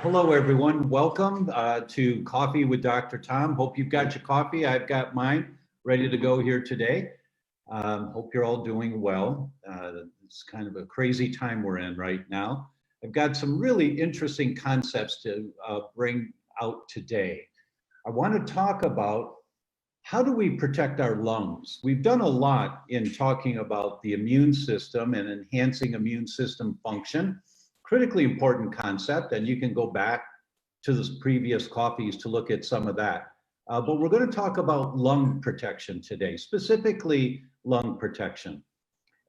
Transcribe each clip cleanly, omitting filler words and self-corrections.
Hello, everyone. Welcome to Coffee with Dr. Tom. Hope you've got your coffee. I've got mine ready to go here today. Hope you're all doing well. It's kind of a crazy time we're in right now. I've got some really interesting concepts to bring out today. I want to talk about how do we protect our lungs? We've done a lot in talking about the immune system and enhancing immune system function. Critically important concept, and you can go back to the previous coffees to look at some of that. But we're going to talk about lung protection today, specifically lung protection.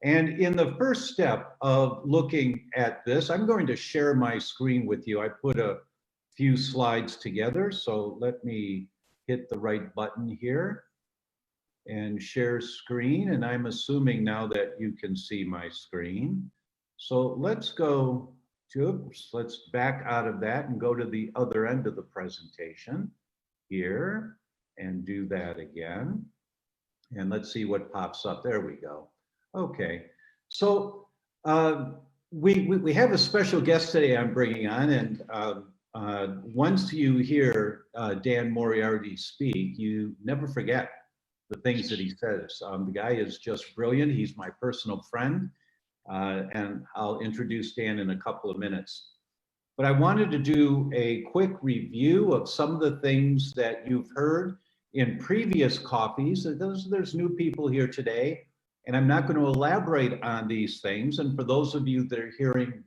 And in the first step of looking at this, I'm going to share my screen with you. I put a few slides together, so let me hit the right button here and share screen. And I'm assuming now that you can see my screen. So let's go. Let's back out of that and go to the other end of the presentation here and do that again. And let's see what pops up. There we go. Okay. So we have a special guest today I'm bringing on, and once you hear Dan Moriarty speak, you never forget the things that he says. The guy is just brilliant. He's my personal friend. And I'll introduce Dan in a couple of minutes. But I wanted to do a quick review of some of the things that you've heard in previous coffees. There's new people here today, and I'm not going to elaborate on these things. And for those of you that are hearing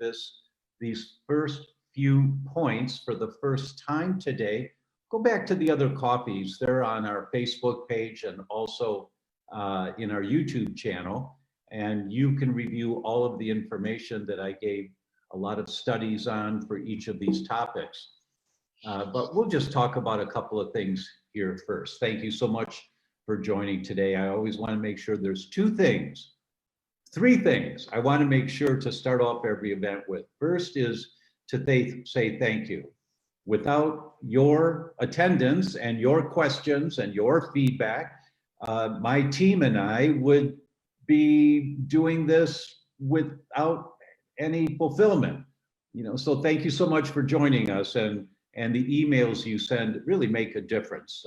these first few points for the first time today, go back to the other coffees. They're on our Facebook page and also in our YouTube channel. And you can review all of the information that I gave a lot of studies on for each of these topics. But we'll just talk about a couple of things here first. Thank you so much for joining today. I always want to make sure there's three things I want to make sure to start off every event with. First is to say thank you. Without your attendance and your questions and your feedback, my team and I would be doing this without any fulfillment, so thank you so much for joining us, and the emails you send really make a difference.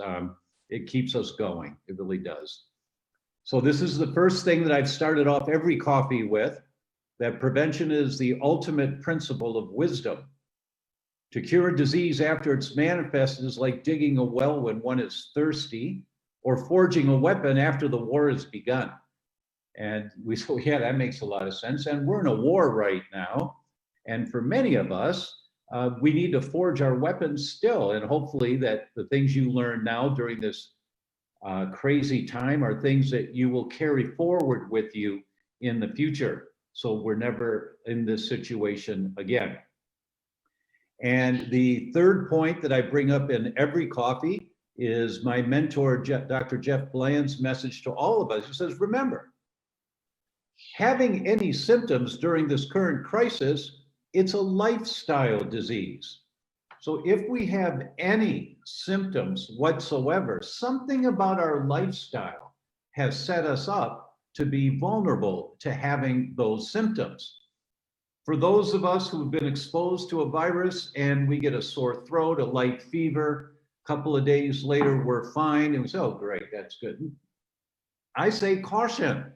It keeps us going. It really does. So this is the first thing that I've started off every coffee with, that prevention is the ultimate principle of wisdom. To cure a disease after it's manifested is like digging a well when one is thirsty, or forging a weapon after the war has begun. And we said, yeah, that makes a lot of sense. And we're in a war right now. And for many of us, we need to forge our weapons still. And hopefully that the things you learn now during this crazy time are things that you will carry forward with you in the future. So we're never in this situation again. And the third point that I bring up in every coffee is my mentor, Dr. Jeff Bland's message to all of us. He says, remember, having any symptoms during this current crisis, it's a lifestyle disease. So if we have any symptoms whatsoever, something about our lifestyle has set us up to be vulnerable to having those symptoms. For those of us who've been exposed to a virus and we get a sore throat, a light fever, a couple of days later, we're fine, and we say, oh, great, that's good. I say caution,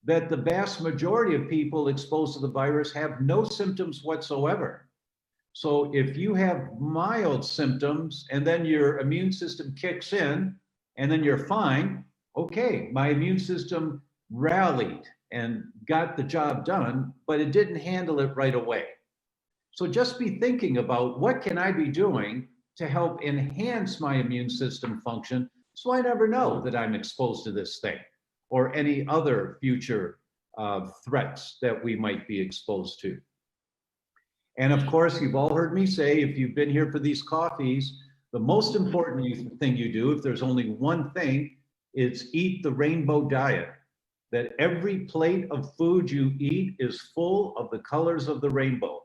that the vast majority of people exposed to the virus have no symptoms whatsoever. So if you have mild symptoms and then your immune system kicks in and then you're fine, okay, my immune system rallied and got the job done, but it didn't handle it right away. So just be thinking about, what can I be doing to help enhance my immune system function so I never know that I'm exposed to this thing or any other future threats that we might be exposed to. And of course, you've all heard me say, if you've been here for these coffees, the most important thing you do, if there's only one thing, is eat the rainbow diet. That every plate of food you eat is full of the colors of the rainbow.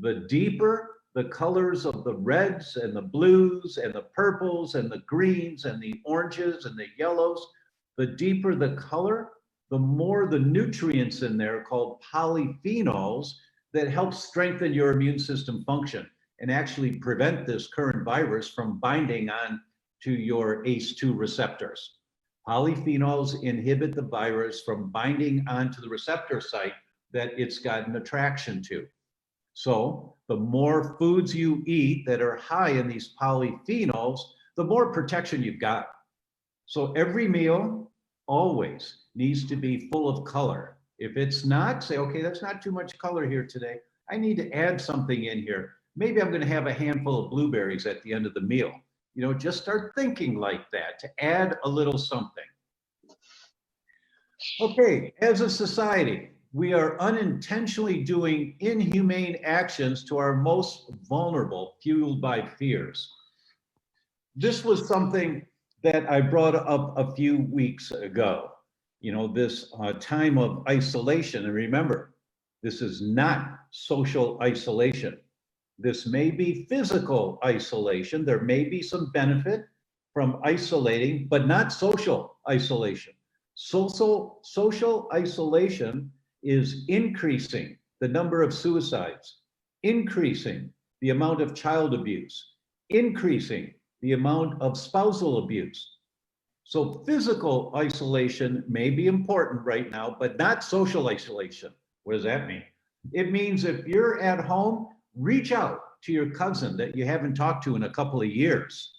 The deeper the colors of the reds and the blues and the purples and the greens and the oranges and the yellows, the deeper the color, the more the nutrients in there called polyphenols that help strengthen your immune system function. and actually prevent this current virus from binding on to your ACE2 receptors. Polyphenols inhibit the virus from binding onto the receptor site that it's got an attraction to. So the more foods you eat that are high in these polyphenols, the more protection you've got. So every meal always needs to be full of color. If it's not, say, okay, that's not too much color here today. I need to add something in here. Maybe I'm going to have a handful of blueberries at the end of the meal. You know, just start thinking like that to add a little something. Okay, as a society, we are unintentionally doing inhumane actions to our most vulnerable, fueled by fears. This was something that I brought up a few weeks ago. You know, this time of isolation. And remember, this is not social isolation. This may be physical isolation. There may be some benefit from isolating, but not social isolation. Social isolation is increasing the number of suicides, increasing the amount of child abuse, increasing the amount of spousal abuse. So physical isolation may be important right now, but not social isolation. What does that mean? It means if you're at home, reach out to your cousin that you haven't talked to in a couple of years.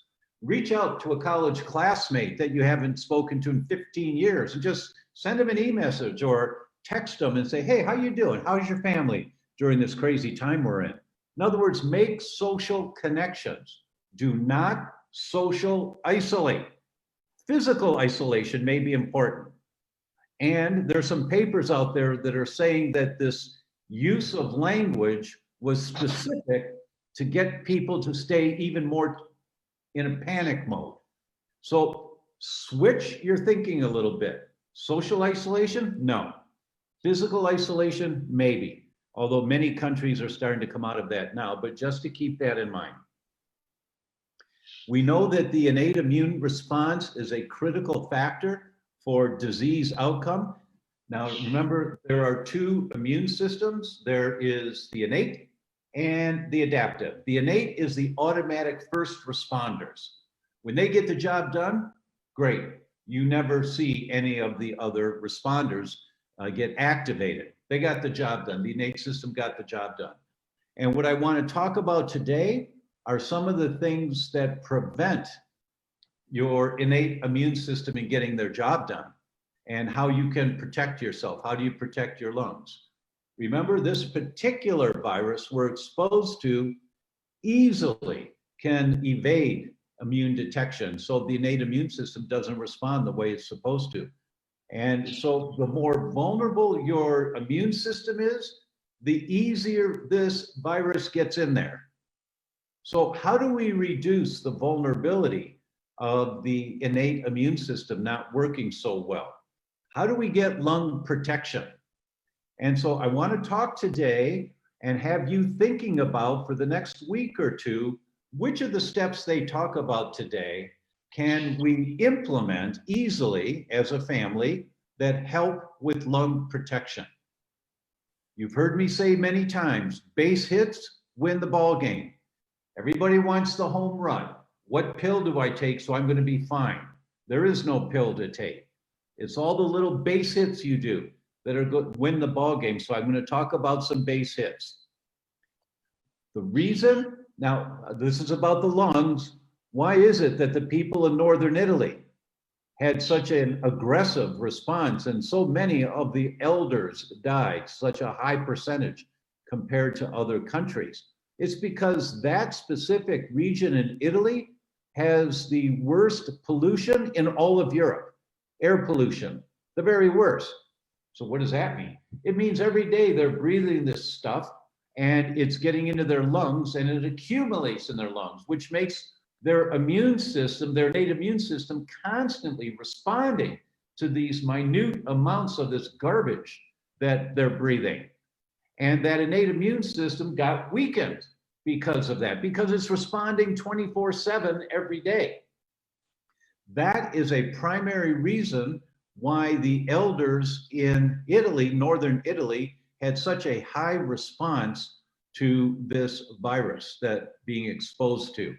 Reach out to a college classmate that you haven't spoken to in 15 years and just send them an e-message or text them and say, hey, how you doing? How's your family during this crazy time we're in? In other words, make social connections. Do not social isolate. Physical isolation may be important. And there's some papers out there that are saying that this use of language was specific to get people to stay even more in a panic mode. So switch your thinking a little bit. Social isolation? No. Physical isolation? Maybe. Although many countries are starting to come out of that now, but just to keep that in mind. We know that the innate immune response is a critical factor for disease outcome. Now, remember, there are two immune systems. There is the innate and the adaptive. The innate is the automatic first responders. When they get the job done, great. You never see any of the other responders get activated. They got the job done. The innate system got the job done. And what I want to talk about today are some of the things that prevent your innate immune system in getting their job done and how you can protect yourself. How do you protect your lungs? Remember, this particular virus we're exposed to easily can evade immune detection. So the innate immune system doesn't respond the way it's supposed to. And so the more vulnerable your immune system is, the easier this virus gets in there. So how do we reduce the vulnerability of the innate immune system not working so well? How do we get lung protection? And so I want to talk today and have you thinking about for the next week or two, which of the steps they talk about today can we implement easily as a family that help with lung protection? You've heard me say many times, base hits win the ball game. Everybody wants the home run. What pill do I take so I'm going to be fine? There is no pill to take. It's all the little base hits you do that are going to win the ball game. So I'm going to talk about some base hits. The reason, now this is about the lungs. Why is it that the people in northern Italy had such an aggressive response and so many of the elders died, such a high percentage compared to other countries? It's because that specific region in Italy has the worst pollution in all of Europe, air pollution, the very worst. So what does that mean? It means every day they're breathing this stuff and it's getting into their lungs and it accumulates in their lungs, which makes their immune system, their innate immune system, constantly responding to these minute amounts of this garbage that they're breathing. And that innate immune system got weakened because of that, because it's responding 24/7 every day. That is a primary reason why the elders in Italy, northern Italy, had such a high response to this virus that being exposed to.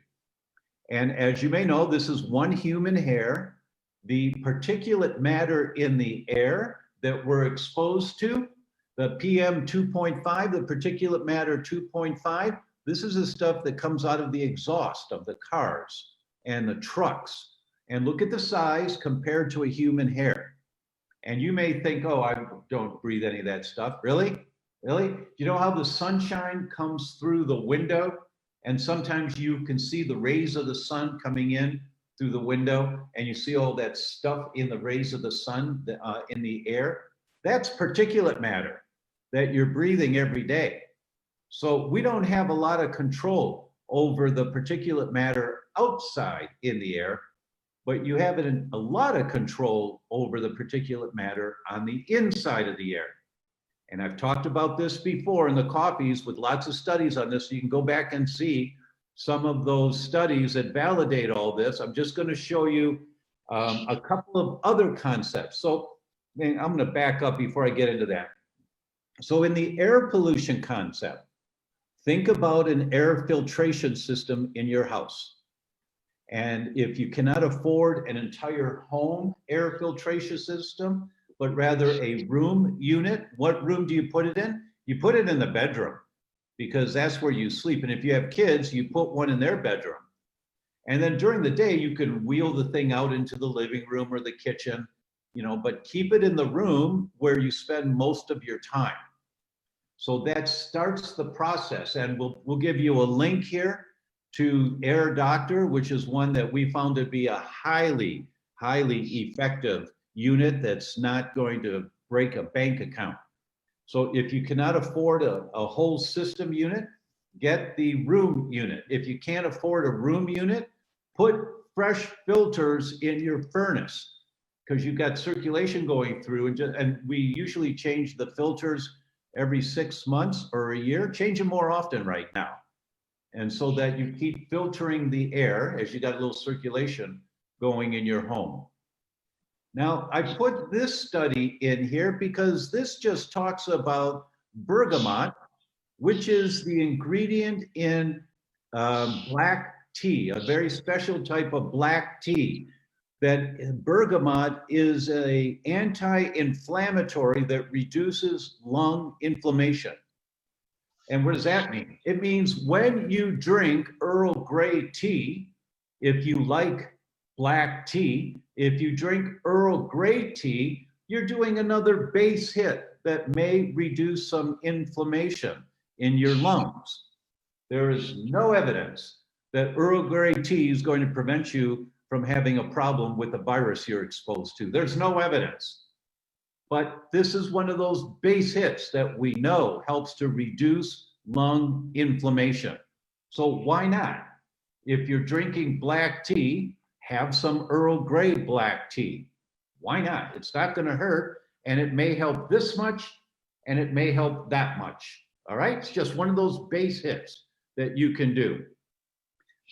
And as you may know, this is one human hair. The particulate matter in the air that we're exposed to, the PM 2.5, the particulate matter 2.5, this is the stuff that comes out of the exhaust of the cars and the trucks. And look at the size compared to a human hair. And you may think, oh, I don't breathe any of that stuff. Really? Really? Do you know how the sunshine comes through the window? And sometimes you can see the rays of the sun coming in through the window, and you see all that stuff in the rays of the sun in the air. That's particulate matter that you're breathing every day. So we don't have a lot of control over the particulate matter outside in the air, but you have a lot of control over the particulate matter on the inside of the air. And I've talked about this before in the coffees with lots of studies on this. So you can go back and see some of those studies that validate all this. I'm just going to show you a couple of other concepts. So I'm going to back up before I get into that. So in the air pollution concept, think about an air filtration system in your house. And if you cannot afford an entire home air filtration system, but rather a room unit, what room do you put it in? You put it in the bedroom, because that's where you sleep. And if you have kids, you put one in their bedroom. And then during the day, you can wheel the thing out into the living room or the kitchen, you know, but keep it in the room where you spend most of your time. So that starts the process. And we'll give you a link here to Air Doctor, which is one that we found to be a highly, highly effective unit that's not going to break a bank account. So if you cannot afford a whole system unit, get the room unit. If you can't afford a room unit, put fresh filters in your furnace, because you've got circulation going through, and we usually change the filters every 6 months or a year. Change them more often right now. And so that you keep filtering the air as you got a little circulation going in your home. Now, I put this study in here because this just talks about bergamot, which is the ingredient in black tea, a very special type of black tea. That bergamot is an anti-inflammatory that reduces lung inflammation. And what does that mean? It means when you drink Earl Grey tea, if you like black tea, if you drink Earl Grey tea, you're doing another base hit that may reduce some inflammation in your lungs. There is no evidence that Earl Grey tea is going to prevent you from having a problem with the virus you're exposed to. There's no evidence. But this is one of those base hits that we know helps to reduce lung inflammation. So why not? If you're drinking black tea, have some Earl Grey black tea. Why not? It's not going to hurt, and it may help this much, and it may help that much. All right? It's just one of those base hits that you can do.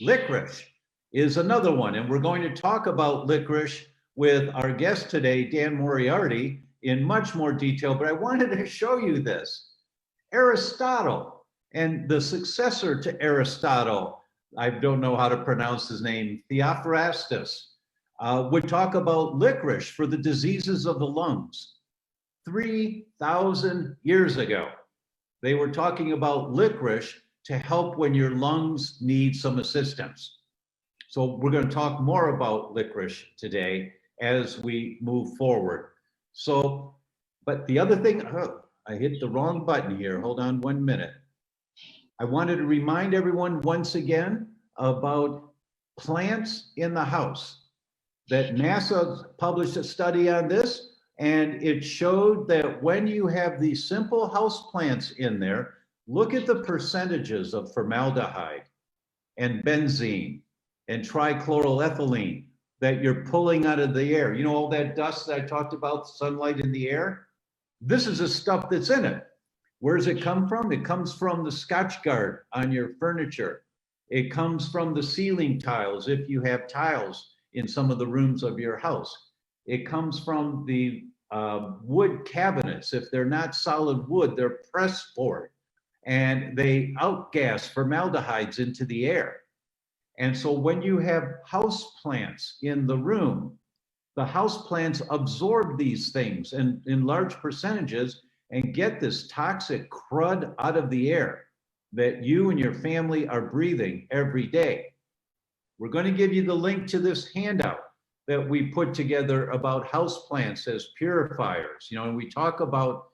Licorice is another one, and we're going to talk about licorice with our guest today, Dan Moriarty, in much more detail, but I wanted to show you this. Aristotle and the successor to Aristotle, I don't know how to pronounce his name, Theophrastus, would talk about licorice for the diseases of the lungs. 3,000 years ago, they were talking about licorice to help when your lungs need some assistance. So we're going to talk more about licorice today as we move forward. So, but the other thing, oh, I hit the wrong button here. Hold on 1 minute. I wanted to remind everyone once again about plants in the house. That NASA published a study on this, and it showed that when you have these simple house plants in there, look at the percentages of formaldehyde and benzene and trichloroethylene that you're pulling out of the air. You know, all that dust that I talked about, sunlight in the air? This is the stuff that's in it. Where does it come from? It comes from the Scotchgard on your furniture. It comes from the ceiling tiles, if you have tiles in some of the rooms of your house. It comes from the wood cabinets. If they're not solid wood, they're pressed board. and they outgas formaldehydes into the air. And so when you have house plants in the room, the house plants absorb these things in large percentages and get this toxic crud out of the air that you and your family are breathing every day. We're going to give you the link to this handout that we put together about house plants as purifiers. You know, and we talk about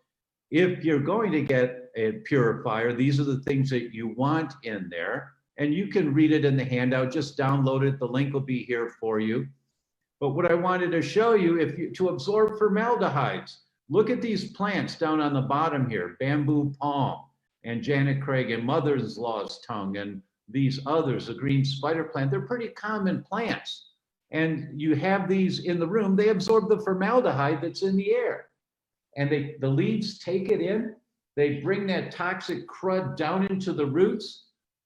if you're going to get a purifier, these are the things that you want in there. And you can read it in the handout, just download it. The link will be here for you. But what I wanted to show you, to absorb formaldehydes, look at these plants down on the bottom here, bamboo palm and Janet Craig and mother's law's tongue and these others, the green spider plant. They're pretty common plants. And you have these in the room, they absorb the formaldehyde that's in the air. And the leaves take it in, they bring that toxic crud down into the roots.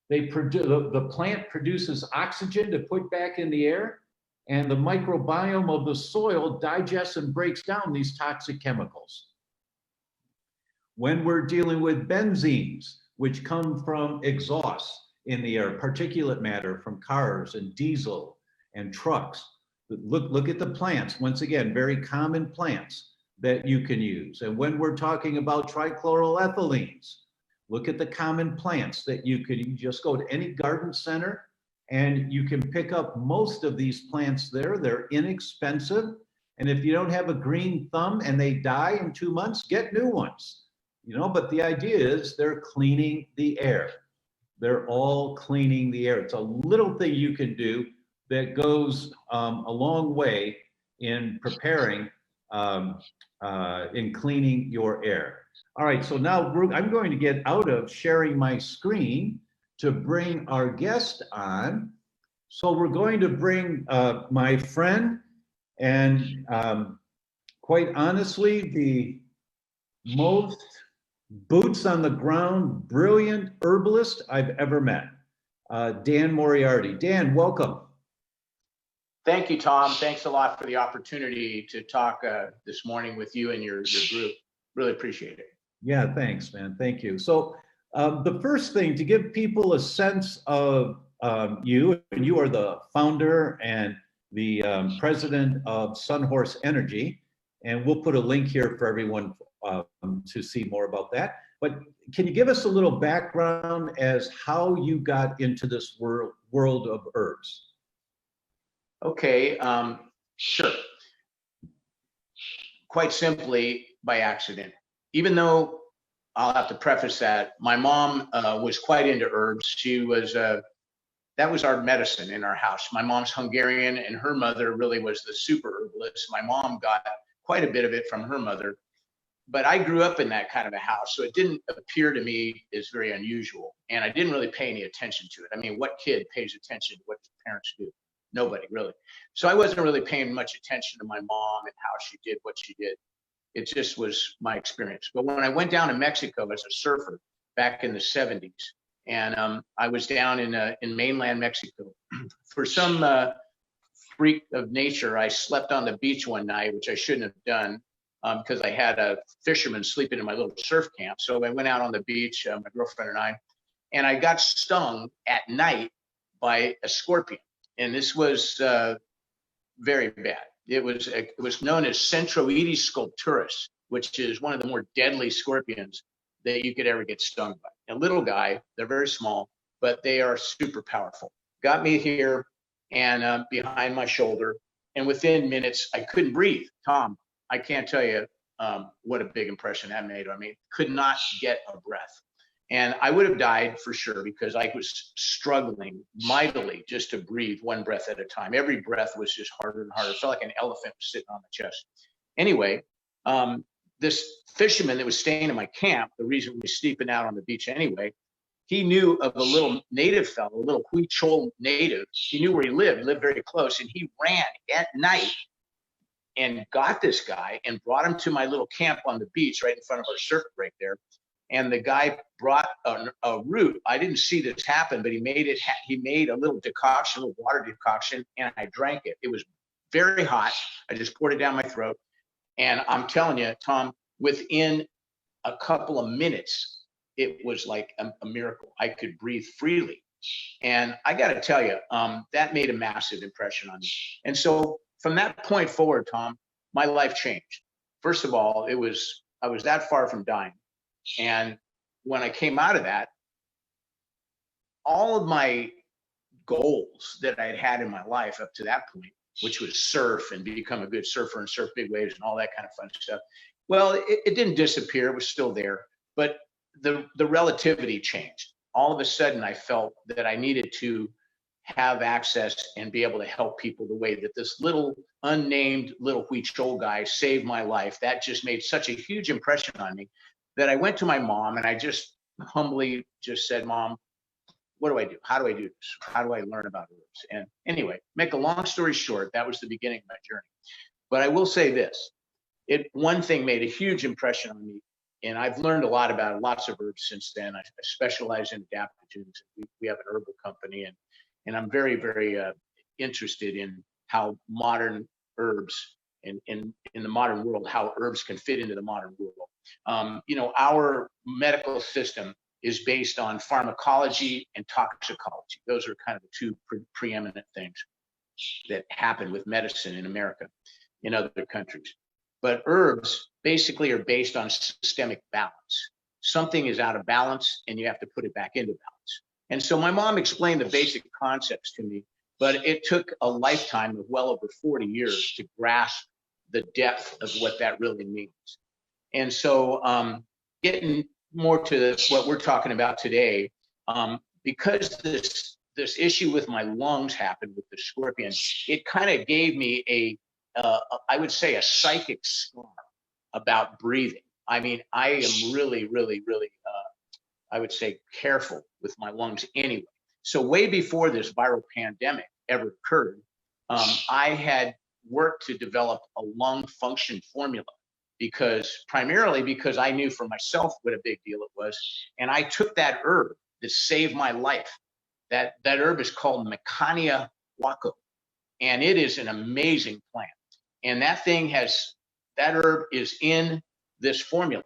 The plant produces oxygen to put back in the air, and the microbiome of the soil digests and breaks down these toxic chemicals. When we're dealing with benzenes, which come from exhaust in the air, particulate matter from cars and diesel and trucks, look at the plants. Once again, very common plants that you can use. And when we're talking about trichloroethylenes, look at the common plants that you just go to any garden center and you can pick up most of these plants there. They're inexpensive. And if you don't have a green thumb and they die in 2 months, get new ones. You know, but the idea is they're cleaning the air. They're all cleaning the air. It's a little thing you can do that goes a long way in preparing, in cleaning your air. All right, so now I'm going to get out of sharing my screen to bring our guest on. So we're going to bring my friend and quite honestly, the most boots on the ground, brilliant herbalist I've ever met, Dan Moriarty. Dan, welcome. Thank you, Tom. Thanks a lot for the opportunity to talk this morning with you and your group. Really appreciate it. Yeah, thanks, man. Thank you. So the first thing, to give people a sense of you, and you are the founder and the president of Sunhorse Energy, and we'll put a link here for everyone to see more about that. But can you give us a little background as how you got into this world of herbs? Okay, sure. Quite simply, by accident. Even though I'll have to preface that my mom was quite into herbs. She was that was our medicine in our house. My mom's Hungarian, and her mother really was the super herbalist. My mom got quite a bit of it from her mother, but I grew up in that kind of a house, so it didn't appear to me as very unusual, and I didn't really pay any attention to it. I mean, what kid pays attention to what parents do? Nobody, really. So I wasn't really paying much attention to my mom and how she did what she did. It just was my experience. But when I went down to Mexico as a surfer back in the 70s, and I was down in mainland Mexico, for some freak of nature, I slept on the beach one night, which I shouldn't have done because I had a fisherman sleeping in my little surf camp. So I went out on the beach, my girlfriend and I got stung at night by a scorpion. And this was very bad. It was known as Centroides sculpturus, which is one of the more deadly scorpions that you could ever get stung by. A little guy, they're very small, but they are super powerful. Got me here and behind my shoulder, and within minutes, I couldn't breathe. Tom, I can't tell you what a big impression that made on me. Could not get a breath. And I would have died for sure because I was struggling mightily just to breathe one breath at a time. Every breath was just harder and harder. It felt like an elephant was sitting on the chest. Anyway, this fisherman that was staying in my camp, the reason we were sleeping out on the beach anyway, he knew of a little native fellow, a little Huichol native. He knew where he lived very close, and he ran at night and got this guy and brought him to my little camp on the beach right in front of our surf break there. And the guy brought a root. I didn't see this happen, but he made a little decoction, a little water decoction, and I drank it. It was very hot. I just poured it down my throat. And I'm telling you, Tom, within a couple of minutes, it was like a miracle. I could breathe freely. And I got to tell you, that made a massive impression on me. And so from that point forward, Tom, my life changed. First of all, I was that far from dying. And when I came out of that, all of my goals that I'd had in my life up to that point, which was surf and become a good surfer and surf big waves and all that kind of fun stuff, well, it didn't disappear. It was still there, but the relativity changed. All of a sudden, I felt that I needed to have access and be able to help people the way that this little unnamed little Huichol guy saved my life. That just made such a huge impression on me that I went to my mom and I just humbly just said, Mom, what do I do? How do I do this? How do I learn about herbs? And anyway, make a long story short, that was the beginning of my journey. But I will say this, one thing made a huge impression on me, and I've learned a lot about lots of herbs since then. I specialize in adaptogens. We have an herbal company, and I'm very, very interested in how modern herbs in the modern world, how herbs can fit into the modern world. You know, our medical system is based on pharmacology and toxicology. Those are kind of the two preeminent things that happen with medicine in America, in other countries. But herbs basically are based on systemic balance. Something is out of balance and you have to put it back into balance. And so my mom explained the basic concepts to me, but it took a lifetime of well over 40 years to grasp the depth of what that really means. And so getting more to what we're talking about today, because this issue with my lungs happened with the scorpion, it kind of gave me I would say a psychic scar about breathing. I mean, I am really, really, really, I would say careful with my lungs anyway. So way before this viral pandemic ever occurred, I had worked to develop a lung function formula primarily because I knew for myself what a big deal it was. And I took that herb that saved my life. That herb is called Mecania Wako, and it is an amazing plant. And that herb is in this formula.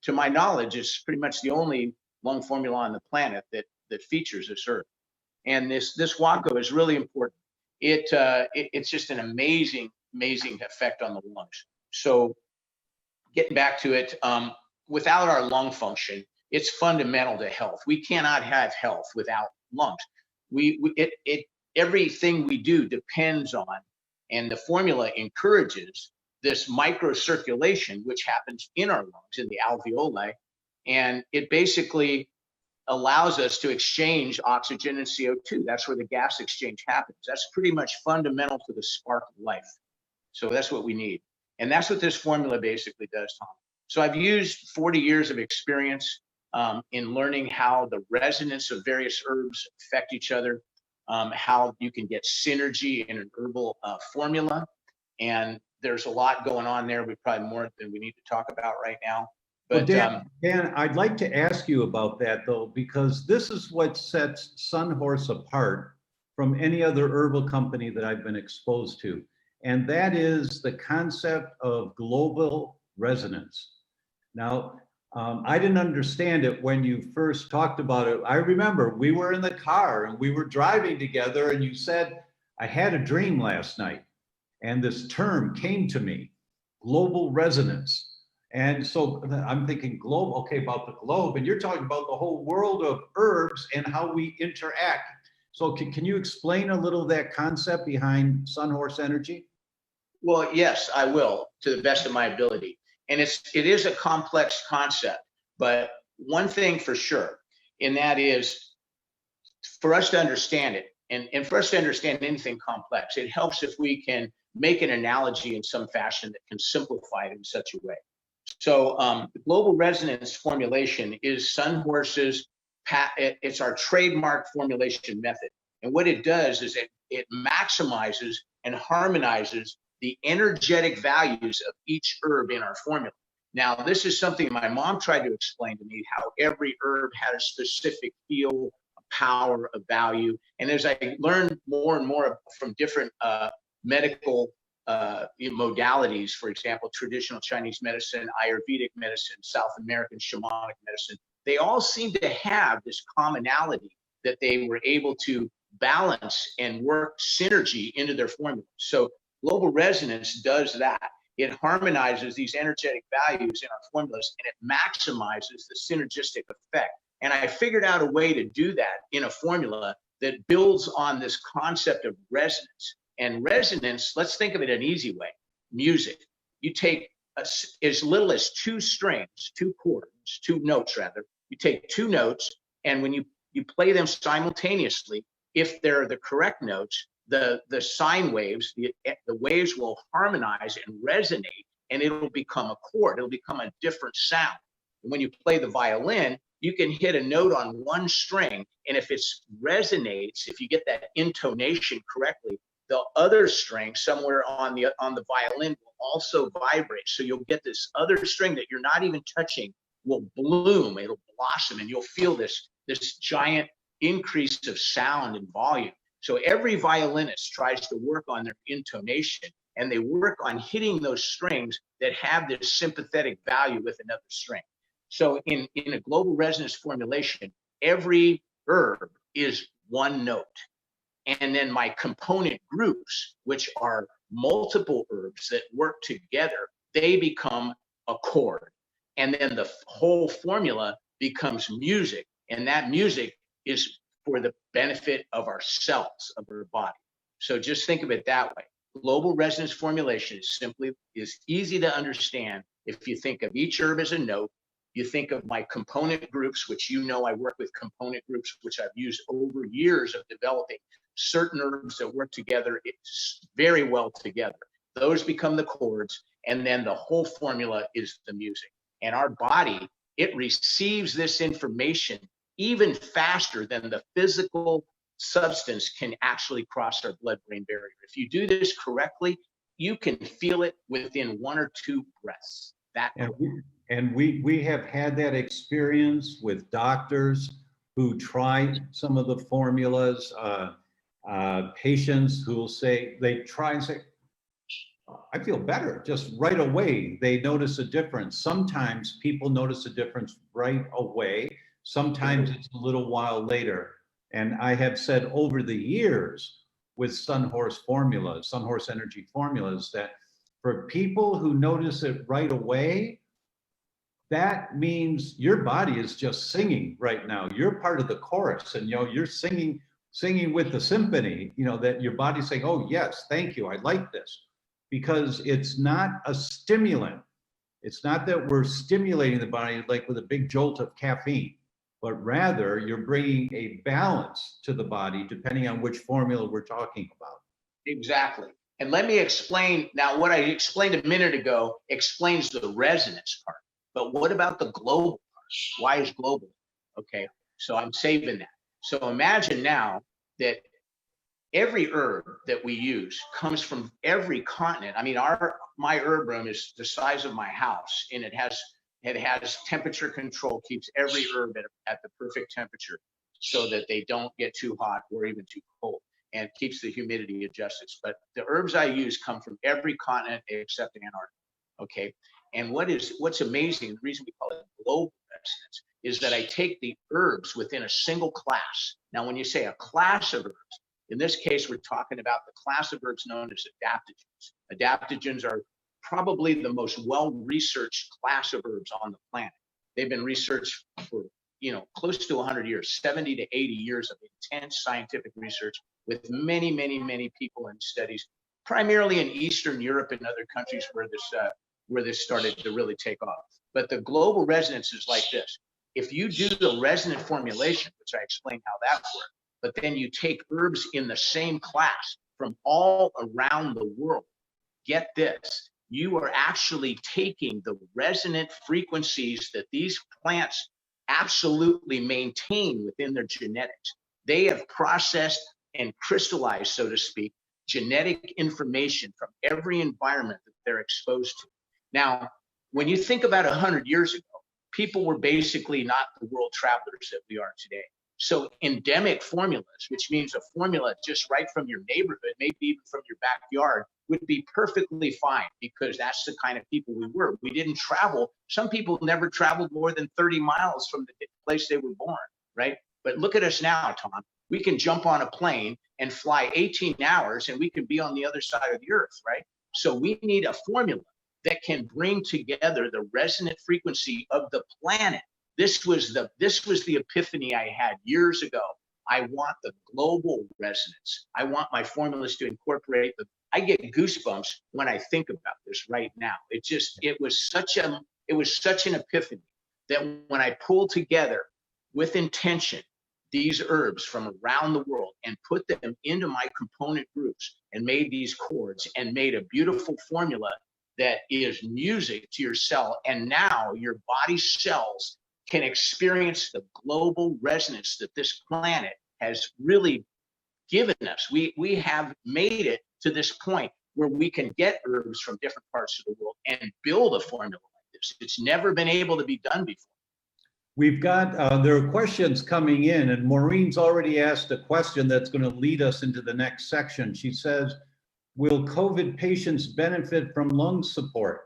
To my knowledge, it's pretty much the only lung formula on the planet that features this herb. And this Wako is really important. It's just an amazing effect on the lungs. So getting back to it, without our lung function, it's fundamental to health. We cannot have health without lungs. Everything we do depends on, and the formula encourages this microcirculation, which happens in our lungs, in the alveoli, and it basically allows us to exchange oxygen and CO2. That's where the gas exchange happens. That's pretty much fundamental to the spark of life. So that's what we need. And that's what this formula basically does, Tom. So I've used 40 years of experience in learning how the resonance of various herbs affect each other, how you can get synergy in an herbal formula. And there's a lot going on there. We probably more than we need to talk about right now. But well, Dan, I'd like to ask you about that though, because this is what sets Sunhorse apart from any other herbal company that I've been exposed to. And that is the concept of global resonance. Now, I didn't understand it when you first talked about it. I remember we were in the car and we were driving together and you said, I had a dream last night. And this term came to me, global resonance. And so I'm thinking globe, okay, about the globe, and you're talking about the whole world of herbs and how we interact. So can you explain a little of that concept behind Sunhorse Energy? Well, yes, I will, to the best of my ability. And it is a complex concept, but one thing for sure, and that is for us to understand it, and for us to understand anything complex, it helps if we can make an analogy in some fashion that can simplify it in such a way. So the global resonance formulation is Sunhorse's, it's our trademark formulation method. And what it does is it maximizes and harmonizes the energetic values of each herb in our formula. Now, this is something my mom tried to explain to me, how every herb had a specific feel, a power, a value. And as I learned more and more from different medical modalities, for example, traditional Chinese medicine, Ayurvedic medicine, South American shamanic medicine, they all seem to have this commonality that they were able to balance and work synergy into their formula. So global resonance does that. It harmonizes these energetic values in our formulas, and it maximizes the synergistic effect. And I figured out a way to do that in a formula that builds on this concept of resonance. And resonance, let's think of it an easy way. Music. You take as little as 2 strings, 2 chords, 2 notes rather. You take 2 notes, and when you play them simultaneously, if they're the correct notes, the sine waves, the waves will harmonize and resonate, and it'll become a chord. It'll become a different sound. And when you play the violin, you can hit a note on 1 string, and if it resonates, if you get that intonation correctly, the other string somewhere on the violin will also vibrate. So you'll get this other string that you're not even touching will bloom, it'll blossom, and you'll feel this giant increase of sound and volume. So every violinist tries to work on their intonation, and they work on hitting those strings that have this sympathetic value with another string. So in a global resonance formulation, every herb is 1 note. And then my component groups, which are multiple herbs that work together, they become a chord. And then the whole formula becomes music. And that music is for the benefit of our cells, of our body. So just think of it that way. Global resonance formulation is easy to understand if you think of each herb as a note. You think of my component groups, which I work with component groups, which I've used over years of developing certain herbs that work together very well together. Those become the chords, and then the whole formula is the music. And our body, it receives this information even faster than the physical substance can actually cross our blood-brain barrier. If you do this correctly, you can feel it within 1 or 2 breaths. And we have had that experience with doctors who try some of the formulas, patients who will say, they try and say, I feel better just right away. They notice a difference. Sometimes people notice a difference right away. Sometimes it's a little while later. And I have said over the years with Sunhorse formulas, Sunhorse energy formulas, that for people who notice it right away, that means your body is just singing right now. You're part of the chorus, and you're singing with the symphony, that your body's saying, oh yes, thank you, I like this. Because it's not a stimulant. It's not that we're stimulating the body like with a big jolt of caffeine, but rather you're bringing a balance to the body depending on which formula we're talking about. Exactly. And let me explain now. What I explained a minute ago explains the resonance part. But what about the global part? Why is global? Okay, so I'm saving that. So imagine now that every herb that we use comes from every continent. I mean, my herb room is the size of my house, and it has temperature control, keeps every herb at the perfect temperature so that they don't get too hot or even too cold, and keeps the humidity adjusted. But the herbs I use come from every continent except Antarctica. Okay, and what's amazing, the reason we call it global resonance, is that I take the herbs within a single class. Now, when you say a class of herbs, in this case, we're talking about the class of herbs known as adaptogens. Adaptogens are probably the most well-researched class of herbs on the planet. They've been researched for close to 100 years, 70 to 80 years of intense scientific research with many, many, many people and studies, primarily in Eastern Europe and other countries where this started to really take off. But the global resonance is like this. If you do the resonant formulation, which I explained how that works, but then you take herbs in the same class from all around the world, get this, you are actually taking the resonant frequencies that these plants absolutely maintain within their genetics. They have processed and crystallized, so to speak, genetic information from every environment that they're exposed to. Now, when you think about 100 years ago, people were basically not the world travelers that we are today. So endemic formulas, which means a formula just right from your neighborhood, maybe even from your backyard, would be perfectly fine because that's the kind of people we were. We didn't travel. Some people never traveled more than 30 miles from the place they were born, right? But look at us now, Tom. We can jump on a plane and fly 18 hours and we can be on the other side of the earth, right? So we need a formula that can bring together the resonant frequency of the planet. This was the epiphany I had years ago. I want the global resonance. I want my formulas to incorporate I get goosebumps when I think about this right now. It was such an epiphany that when I pulled together with intention these herbs from around the world and put them into my component groups and made these chords and made a beautiful formula that is music to your cell, and now your body cells can experience the global resonance that this planet has really given us. We have made it to this point where we can get herbs from different parts of the world and build a formula like this. It's never been able to be done before. We've got, there are questions coming in, and Maureen's already asked a question that's going to lead us into the next section. She says, will COVID patients benefit from lung support?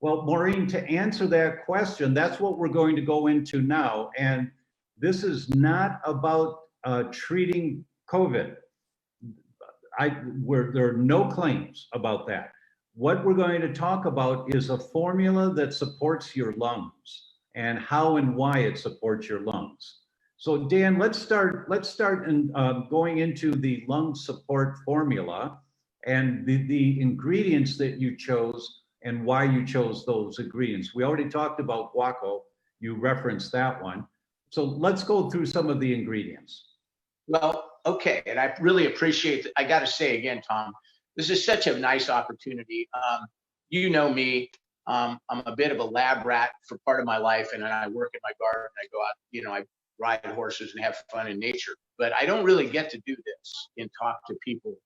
Well, Maureen, to answer that question, that's what we're going to go into now. And this is not about treating COVID. There are no claims about that. What we're going to talk about is a formula that supports your lungs and how and why it supports your lungs. So Dan, let's start in going into the lung support formula and the ingredients that you chose and why you chose those ingredients. We already talked about guaco, you referenced that one. So let's go through some of the ingredients. Well, okay, and I really appreciate I gotta say again, Tom, this is such a nice opportunity. You know me, I'm a bit of a lab rat for part of my life, and then I work in my garden, I go out, I ride horses and have fun in nature, but I don't really get to do this and talk to people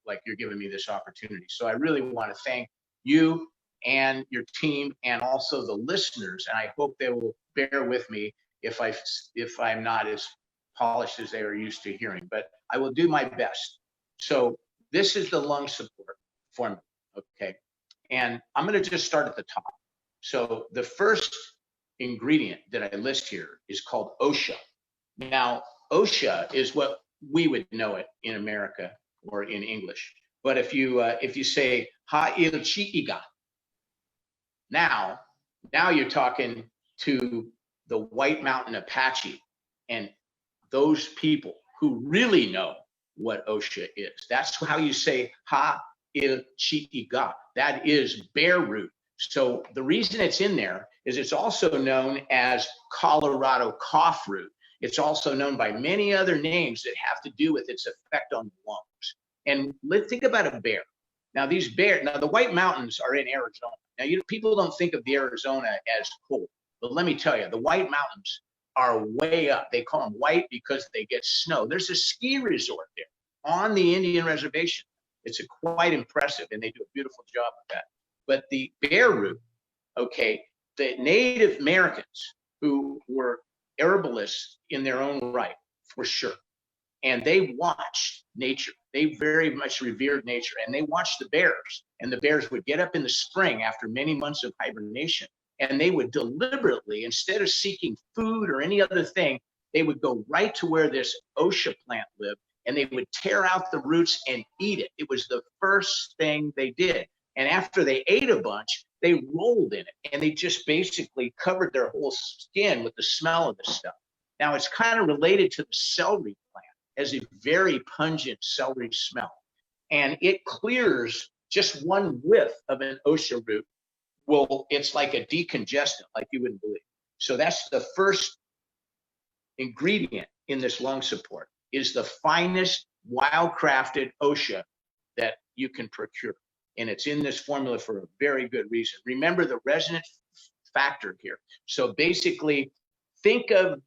like you're giving me this opportunity. So I really want to thank you and your team and also the listeners, and I hope they will bear with me if I'm not as polished as they are used to hearing, but I will do my best. So this is the lung support formula, okay? And I'm gonna just start at the top. So the first ingredient that I list here is called OSHA. Now, OSHA is what we would know it in America or in English. But if you say ha'ilchi'iga, now you're talking to the White Mountain Apache and those people who really know what OSHA is. That's how you say ha'ilchi'iga. That is bear root. So the reason it's in there is it's also known as Colorado cough root. It's also known by many other names that have to do with its effect on the lungs. And let's think about a bear. Now the White Mountains are in Arizona. Now people don't think of the Arizona as cold, but let me tell you, the White Mountains are way up. They call them white because they get snow. There's a ski resort there on the Indian reservation. It's quite impressive, and they do a beautiful job of that. But the bear root, okay, the Native Americans who were herbalists in their own right, for sure, and they watched nature. They very much revered nature, and they watched the bears. And the bears would get up in the spring after many months of hibernation, and they would deliberately, instead of seeking food or any other thing, they would go right to where this OSHA plant lived, and they would tear out the roots and eat it. It was the first thing they did. And after they ate a bunch, they rolled in it, and they just basically covered their whole skin with the smell of the stuff. Now, it's kind of related to the celery plant, as a very pungent celery smell. And it clears just one whiff of an OSHA root. Well, it's like a decongestant, like you wouldn't believe. So that's the first ingredient in this lung support, is the finest wild-crafted OSHA that you can procure. And it's in this formula for a very good reason. Remember the resonant factor here. So basically, think of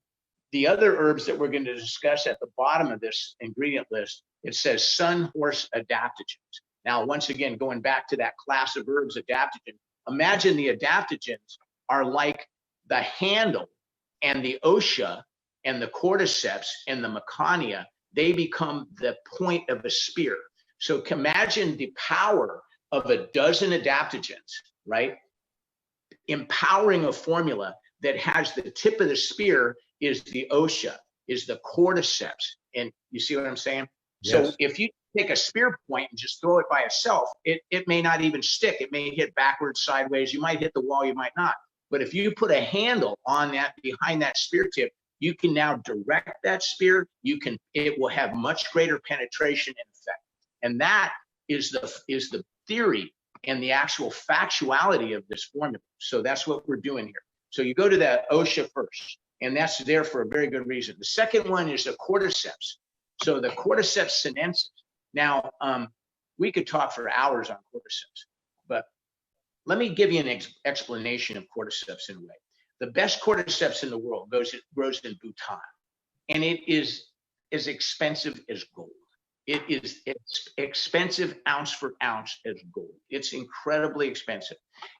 the other herbs that we're going to discuss at the bottom of this ingredient list. It says sun horse adaptogens. Now, once again, going back to that class of herbs, adaptogen, imagine the adaptogens are like the handle, and the OSHA and the cordyceps and the mecania, they become the point of a spear. So imagine the power of a dozen adaptogens, right? Empowering a formula that has the tip of the spear is the osha, is the cordyceps. And you see what I'm saying? Yes. So if you take a spear point and just throw it by itself, it may not even stick. It may hit backwards, sideways. You might hit the wall, you might not. But if you put a handle on that, behind that spear tip, you can now direct that spear. It will have much greater penetration and effect. And that is the theory and the actual factuality of this formula. So that's what we're doing here. So you go to the OSHA first, and that's there for a very good reason. The second one is the cordyceps. So the Cordyceps sinensis. Now, we could talk for hours on cordyceps, but let me give you an explanation of cordyceps in a way. The best cordyceps in the world grows in Bhutan, and it is as expensive as gold. It's expensive ounce for ounce as gold. It's incredibly expensive.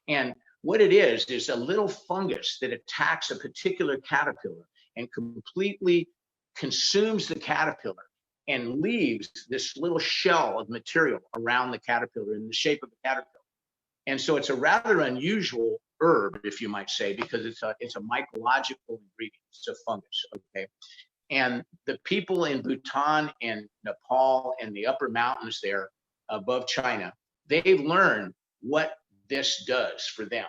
And what it is a little fungus that attacks a particular caterpillar and completely consumes the caterpillar and leaves this little shell of material around the caterpillar in the shape of a caterpillar. And so it's a rather unusual herb, if you might say, because it's a mycological ingredient. It's a fungus, okay? And the people in Bhutan and Nepal and the upper mountains there above China, they've learned what this does for them.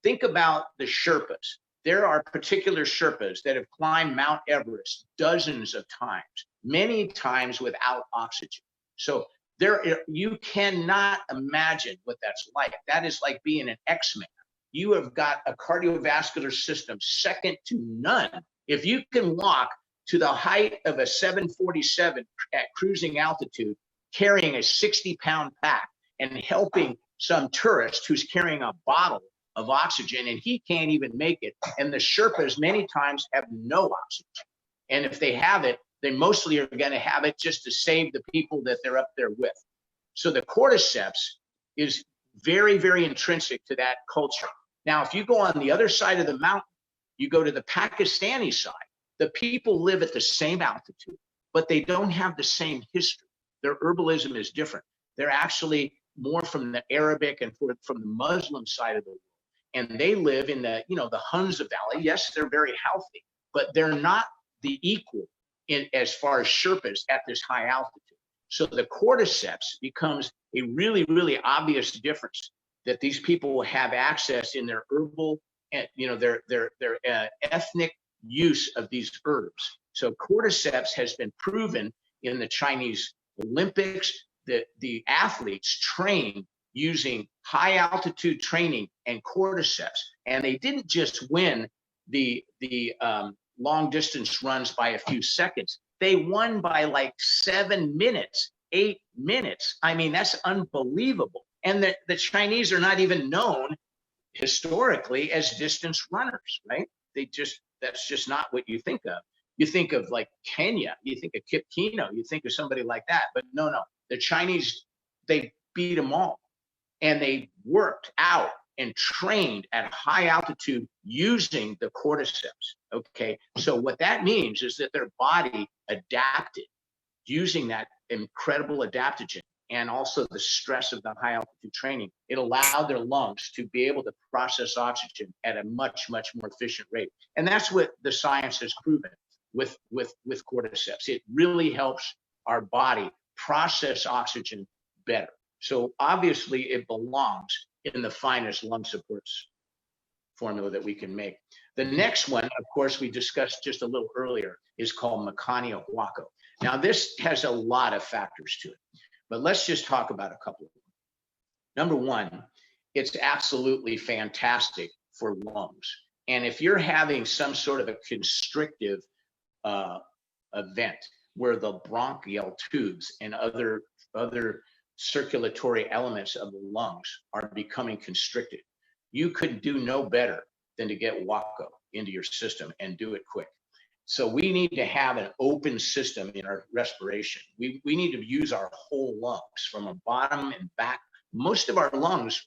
Think about the Sherpas. There are particular Sherpas that have climbed Mount Everest dozens of times, many times without oxygen. So you cannot imagine what that's like. That is like being an X-Man. You have got a cardiovascular system second to none. If you can walk to the height of a 747 at cruising altitude, carrying a 60-pound pack and helping some tourist who's carrying a bottle of oxygen and he can't even make it. And the Sherpas many times have no oxygen. And if they have it, they mostly are going to have it just to save the people that they're up there with. So the cordyceps is very, very intrinsic to that culture. Now, if you go on the other side of the mountain, you go to the Pakistani side, the people live at the same altitude, but they don't have the same history. Their herbalism is different. They're actually more from the Arabic and from the Muslim side of the world. And they live in the Hunza Valley. Yes, they're very healthy, but they're not the equal as far as Sherpas at this high altitude. So the cordyceps becomes a really, really obvious difference that these people will have access in their herbal, their ethnic use of these herbs. So cordyceps has been proven in the Chinese Olympics that the athletes train using high altitude training and cordyceps, and they didn't just win the long distance runs by a few seconds. They won by like 7 minutes, 8 minutes. I mean, that's unbelievable. And the Chinese are not even known historically as distance runners, right? That's just not what you think of. You think of like Kenya, you think of Kip Keino, you think of somebody like that. But no, the Chinese, they beat them all. And they worked out and trained at high altitude using the cordyceps, okay? So what that means is that their body adapted using that incredible adaptogen and also the stress of the high altitude training. It allowed their lungs to be able to process oxygen at a much, much more efficient rate. And that's what the science has proven with cordyceps. It really helps our body process oxygen better. So obviously it belongs in the finest lung supports formula that we can make. The next one, of course, we discussed just a little earlier, is called Mecania huaco. Now this has a lot of factors to it, but let's just talk about a couple of them. Number one, it's absolutely fantastic for lungs. And if you're having some sort of a constrictive event where the bronchial tubes and other circulatory elements of the lungs are becoming constricted, you could do no better than to get huaco into your system and do it quick. So we need to have an open system in our respiration. We need to use our whole lungs from a bottom and back. Most of our lungs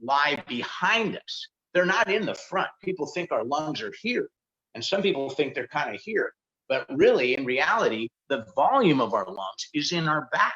lie behind us. They're not in the front. People think our lungs are here, and some people think they're kind of here. But really, in reality, the volume of our lungs is in our back.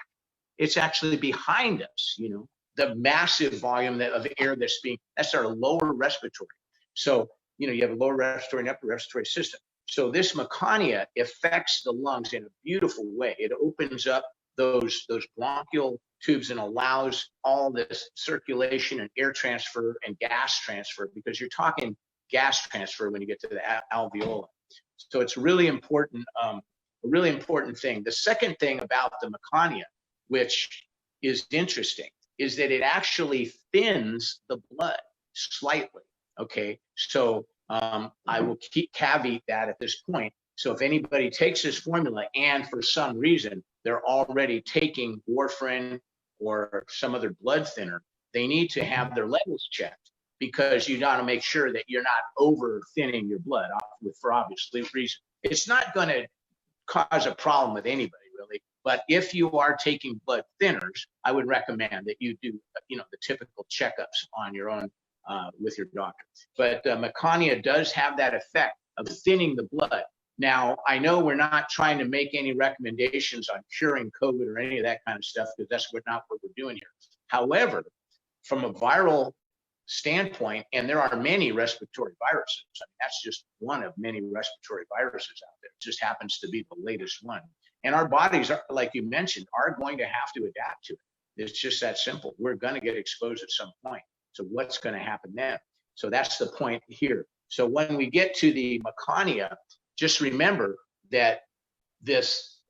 It's actually behind us, you know, the massive volume of air that's our lower respiratory. So, you know, you have a lower respiratory and upper respiratory system. So this Mecania affects the lungs in a beautiful way. It opens up those bronchial tubes and allows all this circulation and air transfer and gas transfer, because you're talking gas transfer when you get to the alveoli. So it's really important, a really important thing. The second thing about the Mecania, which is interesting, is that it actually thins the blood slightly. Okay, so I will caveat that at this point. So if anybody takes this formula and for some reason they're already taking warfarin or some other blood thinner, they need to have their levels checked, because you got to make sure that you're not over thinning your blood for obvious reasons. It's not going to cause a problem with anybody really, but if you are taking blood thinners, I would recommend that you do, you know, the typical checkups on your own with your doctor. But Mecania does have that effect of thinning the blood. Now, I know we're not trying to make any recommendations on curing COVID or any of that kind of stuff, because that's not what we're doing here. However, from a viral standpoint, and there are many respiratory viruses. I mean, that's just one of many respiratory viruses out there. It just happens to be the latest one. And our bodies, are, like you mentioned, are going to have to adapt to it. It's just that simple. We're going to get exposed at some point. So what's going to happen then? So that's the point here. So when we get to the Mecania, just remember that this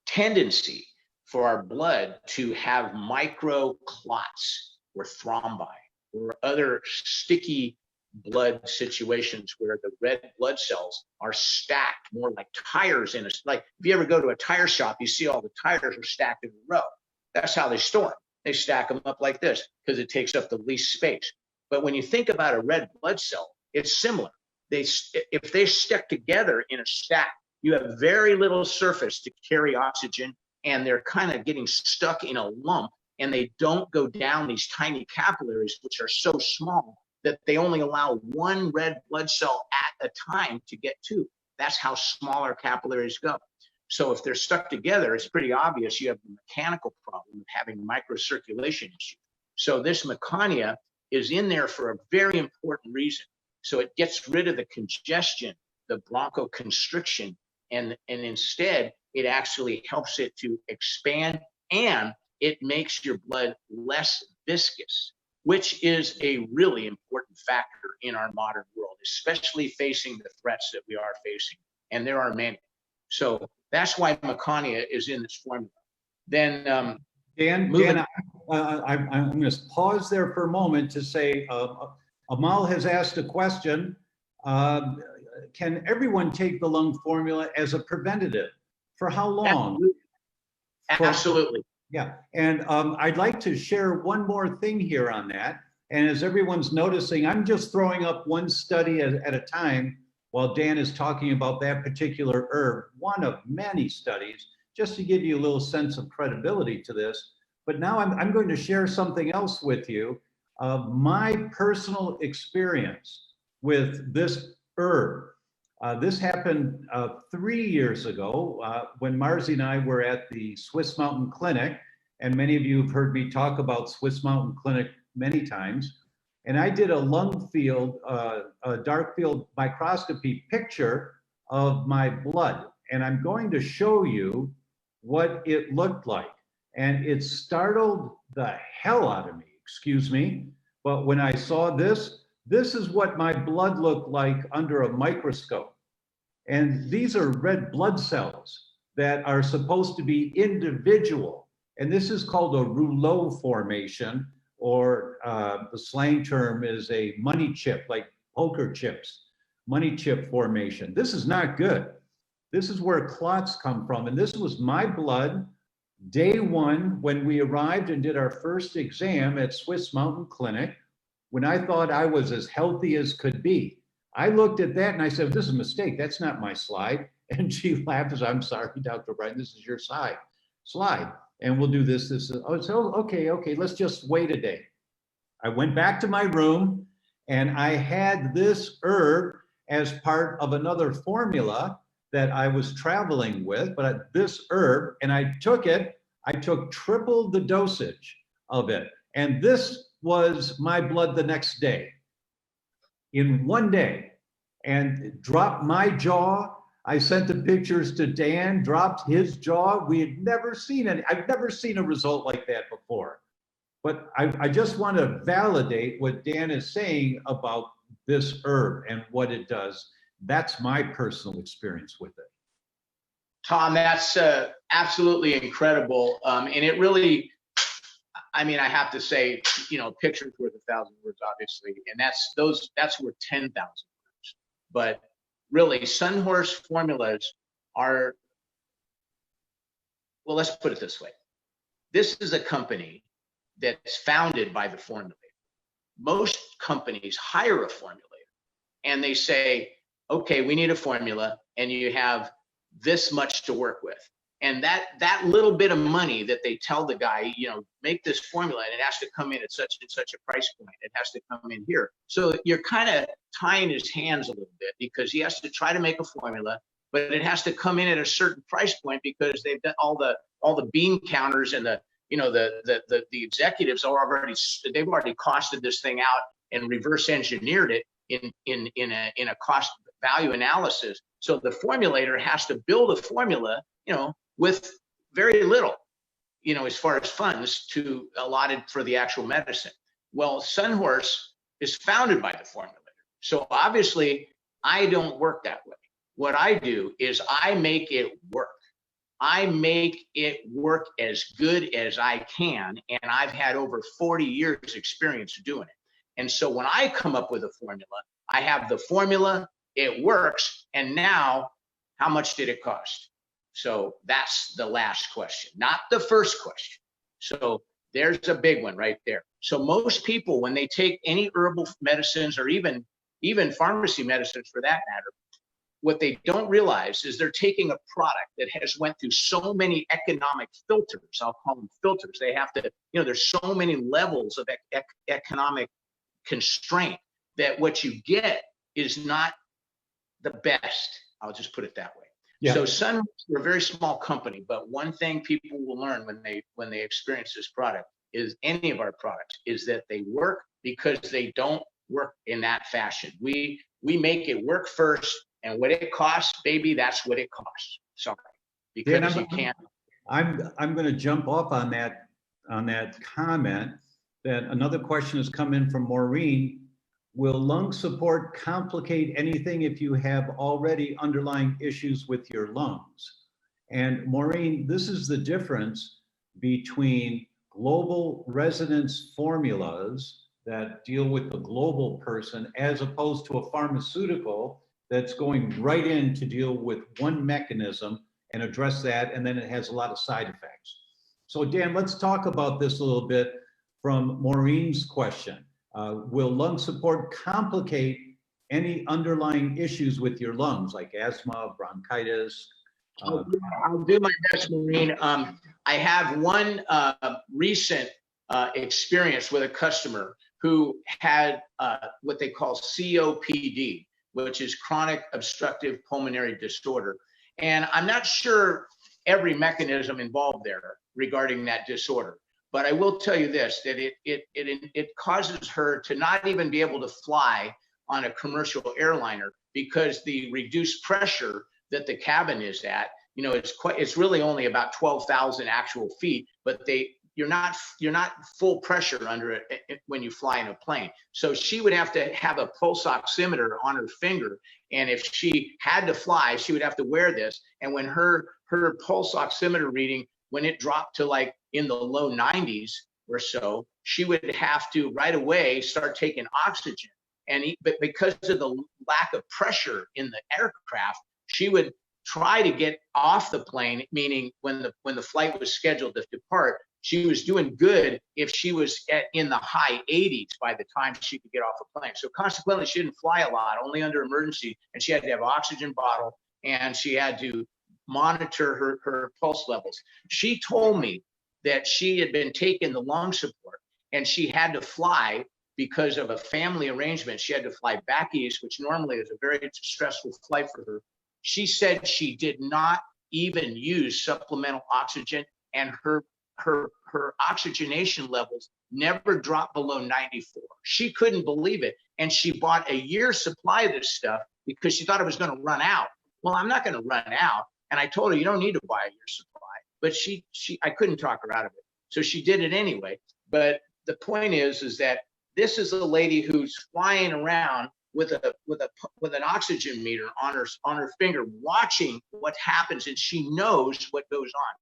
tendency for our blood to have micro clots or thrombi or other sticky blood situations where the red blood cells are stacked more like tires in a, like if you ever go to a tire shop, you see all the tires are stacked in a row. That's how they store them. They stack them up like this because it takes up the least space. But when you think about a red blood cell, it's similar. If they stick together in a stack, you have very little surface to carry oxygen, and they're kind of getting stuck in a lump, and they don't go down these tiny capillaries, which are so small that they only allow one red blood cell at a time to get to. That's how smaller capillaries go. So if they're stuck together, it's pretty obvious you have the mechanical problem of having microcirculation issues. So this Mecania is in there for a very important reason. So it gets rid of the congestion, the bronchoconstriction, and instead it actually helps it to expand, and it makes your blood less viscous, which is a really important factor in our modern world, especially facing the threats that we are facing, and there are many. So that's why Mecania is in this formula. Then Dan, I'm going to pause there for a moment to say, Amal has asked a question. Can everyone take the lung formula as a preventative? For how long? Absolutely. Yeah, and I'd like to share one more thing here on that. And as everyone's noticing, I'm just throwing up one study at a time while Dan is talking about that particular herb, one of many studies, just to give you a little sense of credibility to this. But now I'm going to share something else with you of my personal experience with this herb. This happened 3 years ago when Marzi and I were at the Swiss Mountain Clinic, and many of you have heard me talk about Swiss Mountain Clinic many times. And I did a lung field, a dark field microscopy picture of my blood. And I'm going to show you what it looked like. And it startled the hell out of me, excuse me. But when I saw this, this is what my blood looked like under a microscope. And these are red blood cells that are supposed to be individual. And this is called a rouleau formation, or the slang term is a money chip, like poker chips, money chip formation. This is not good. This is where clots come from. And this was my blood day one when we arrived and did our first exam at Swiss Mountain Clinic, when I thought I was as healthy as could be. I looked at that and I said, this is a mistake. That's not my slide. And she laughed and said, I'm sorry, Dr. O'Brien, this is your slide. And we'll do this. Oh, so okay, let's just wait a day. I went back to my room and I had this herb, as part of another formula that I was traveling with, but this herb, and I took it, I took triple the dosage of it. And this was my blood the next day, in one day, and dropped my jaw. I sent the pictures to Dan, dropped his jaw. We had never seen any, I've never seen a result like that before. But I just want to validate what Dan is saying about this herb and what it does. That's my personal experience with it. Tom, that's absolutely incredible. And it really, I mean, I have to say, you know, picture's worth 1,000 words, obviously, and that's worth 10,000 words. But really, Sunhorse formulas are, well, let's put it this way. This is a company that's founded by the formulator. Most companies hire a formulator and they say, okay, we need a formula and you have this much to work with. And that little bit of money that they tell the guy, you know, make this formula and it has to come in at such and such a price point. It has to come in here. So you're kind of tying his hands a little bit because he has to try to make a formula, but it has to come in at a certain price point because they've done all the bean counters and the, you know, the executives are already, they've already costed this thing out and reverse engineered it in a cost value analysis. So the formulator has to build a formula, you know, with very little, you know, as far as funds to allotted for the actual medicine. Well, Sunhorse is founded by the formulator. So obviously I don't work that way. What I do is I make it work. I make it work as good as I can. And I've had over 40 years experience doing it. And so when I come up with a formula, I have the formula, it works. And now how much did it cost? So that's the last question, not the first question. So there's a big one right there. So most people, when they take any herbal medicines or even pharmacy medicines for that matter, what they don't realize is they're taking a product that has went through so many economic filters. I'll call them filters. They have to, you know, there's so many levels of economic constraint that what you get is not the best. I'll just put it that way. Yeah. So Sunhorse, we're a very small company, but one thing people will learn when they experience this product is any of our products is that they work because they don't work in that fashion. We make it work first. And what it costs, baby, that's what it costs. Sorry, because you can't. I'm going to jump off on that comment. That another question has come in from Maureen. Will lung support complicate anything if you have already underlying issues with your lungs? And Maureen, this is the difference between global resonance formulas that deal with the global person as opposed to a pharmaceutical that's going right in to deal with one mechanism and address that, and then it has a lot of side effects. So Dan, let's talk about this a little bit from Maureen's question. Will lung support complicate any underlying issues with your lungs, like asthma, bronchitis? I'll do my best, Maureen. I have one recent experience with a customer who had what they call COPD, which is chronic obstructive pulmonary disorder. And I'm not sure every mechanism involved there regarding that disorder, but I will tell you this, that it causes her to not even be able to fly on a commercial airliner because the reduced pressure that the cabin is at, you know, it's really only about 12,000 actual feet, but you're not full pressure under it when you fly in a plane. So she would have to have a pulse oximeter on her finger. And if she had to fly, she would have to wear this. And when her pulse oximeter reading, when it dropped to like in the low 90s or so, she would have to right away start taking oxygen. But because of the lack of pressure in the aircraft, she would try to get off the plane, meaning when the flight was scheduled to depart, she was doing good if she was in the high 80s by the time she could get off the plane. So consequently, she didn't fly a lot, only under emergency, and she had to have an oxygen bottle, and she had to monitor her pulse levels. She told me that she had been taking the lung support, and she had to fly because of a family arrangement. She had to fly back east, which normally is a very stressful flight for her. She said she did not even use supplemental oxygen, and her oxygenation levels never dropped below 94. She couldn't believe it. And she bought a year's supply of this stuff because she thought it was going to run out. Well, I'm not going to run out. And I told her, you don't need to buy a year's supply. But I couldn't talk her out of it. So she did it anyway. But the point is that this is a lady who's flying around with an oxygen meter on her finger, watching what happens, and she knows what goes on.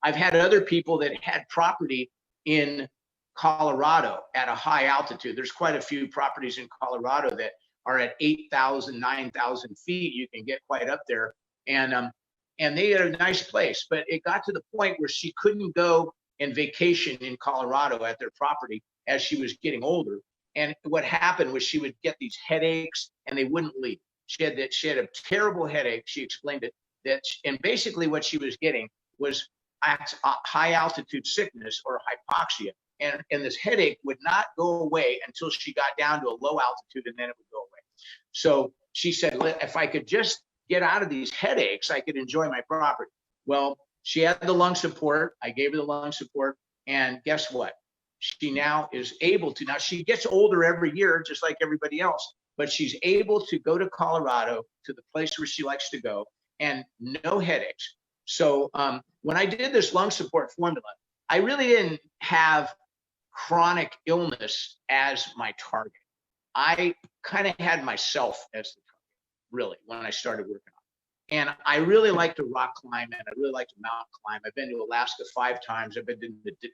I've had other people that had property in Colorado at a high altitude. There's quite a few properties in Colorado that are at 8,000, 9,000 feet. You can get quite up there, and they had a nice place. But it got to the point where she couldn't go and vacation in Colorado at their property as she was getting older. And what happened was she would get these headaches, and they wouldn't leave. She had a terrible headache. She explained it and basically what she was getting was high altitude sickness or hypoxia, and this headache would not go away until she got down to a low altitude, and then it would go away. So she said, if I could just get out of these headaches, I could enjoy my property. Well, she had the lung support. I gave her the lung support, and guess what? She now is able to, now she gets older every year, just like everybody else, but she's able to go to Colorado, to the place where she likes to go, and no headaches. So when I did this lung support formula, I really didn't have chronic illness as my target. I kind of had myself as the target, really, when I started working on it. And I really like to rock climb, and I really like to mountain climb. I've been to Alaska 5 times. I've been to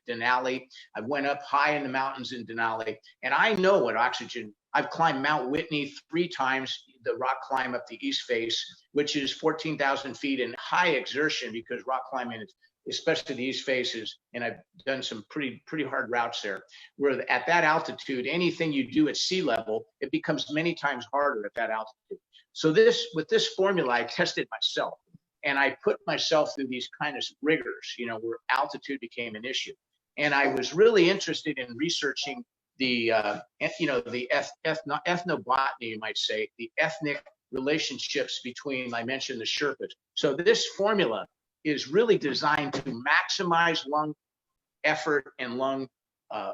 Denali. I went up high in the mountains in Denali, and I know what oxygen. I've climbed Mount Whitney 3 times, the rock climb up the east face, which is 14,000 feet in high exertion, because rock climbing is, especially the east faces, and I've done some pretty hard routes there, where at that altitude, anything you do at sea level, it becomes many times harder at that altitude. So with this formula, I tested myself, and I put myself through these kind of rigors, where altitude became an issue. And I was really interested in researching the ethnobotany, you might say, the ethnic relationships between, I mentioned the Sherpas. So this formula is really designed to maximize lung effort and lung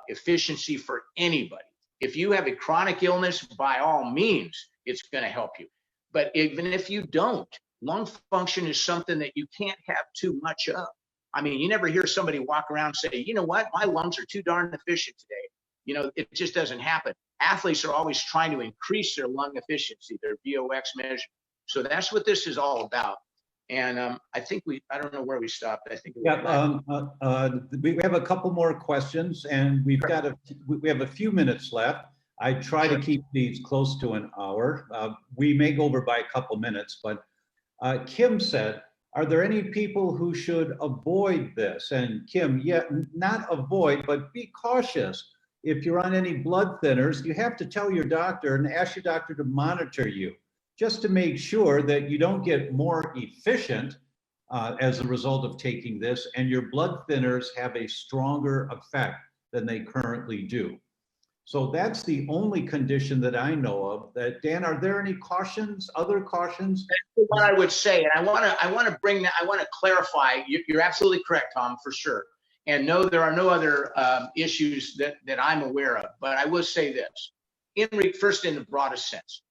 efficiency for anybody. If you have a chronic illness, by all means, it's going to help you. But even if you don't, lung function is something that you can't have too much of. I mean, you never hear somebody walk around and say, you know what, my lungs are too darn efficient today. It just doesn't happen. Athletes are always trying to increase their lung efficiency, their VO2 measure. So that's what this is all about. And I think I don't know where we stopped. I think we have a couple more questions, and we have a few minutes left. I try to keep these close to an hour. We may go over by a couple minutes, but Kim said, are there any people who should avoid this? And Kim, not avoid, but be cautious. If you're on any blood thinners, you have to tell your doctor and ask your doctor to monitor you, just to make sure that you don't get more efficient as a result of taking this, and your blood thinners have a stronger effect than they currently do. So that's the only condition that I know of. That, Dan, are there any cautions, other cautions? That's what I would say, and I want to clarify. You're absolutely correct, Tom, for sure. And no, there are no other issues that I'm aware of. But I will say this: first, in the broadest sense,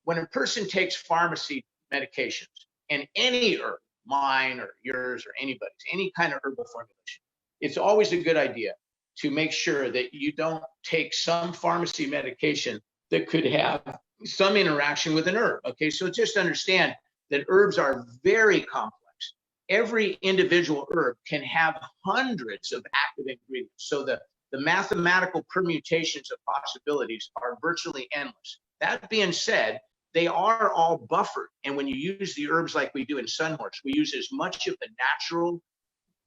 when a person takes pharmacy medications, and any herb, mine or yours or anybody's, any kind of herbal formulation, it's always a good idea to make sure that you don't take some pharmacy medication that could have some interaction with an herb. Okay, so just understand that herbs are very complex. Every individual herb can have hundreds of active ingredients. So the mathematical permutations of possibilities are virtually endless. That being said, they are all buffered. And when you use the herbs like we do in Sunhorse, we use as much of the natural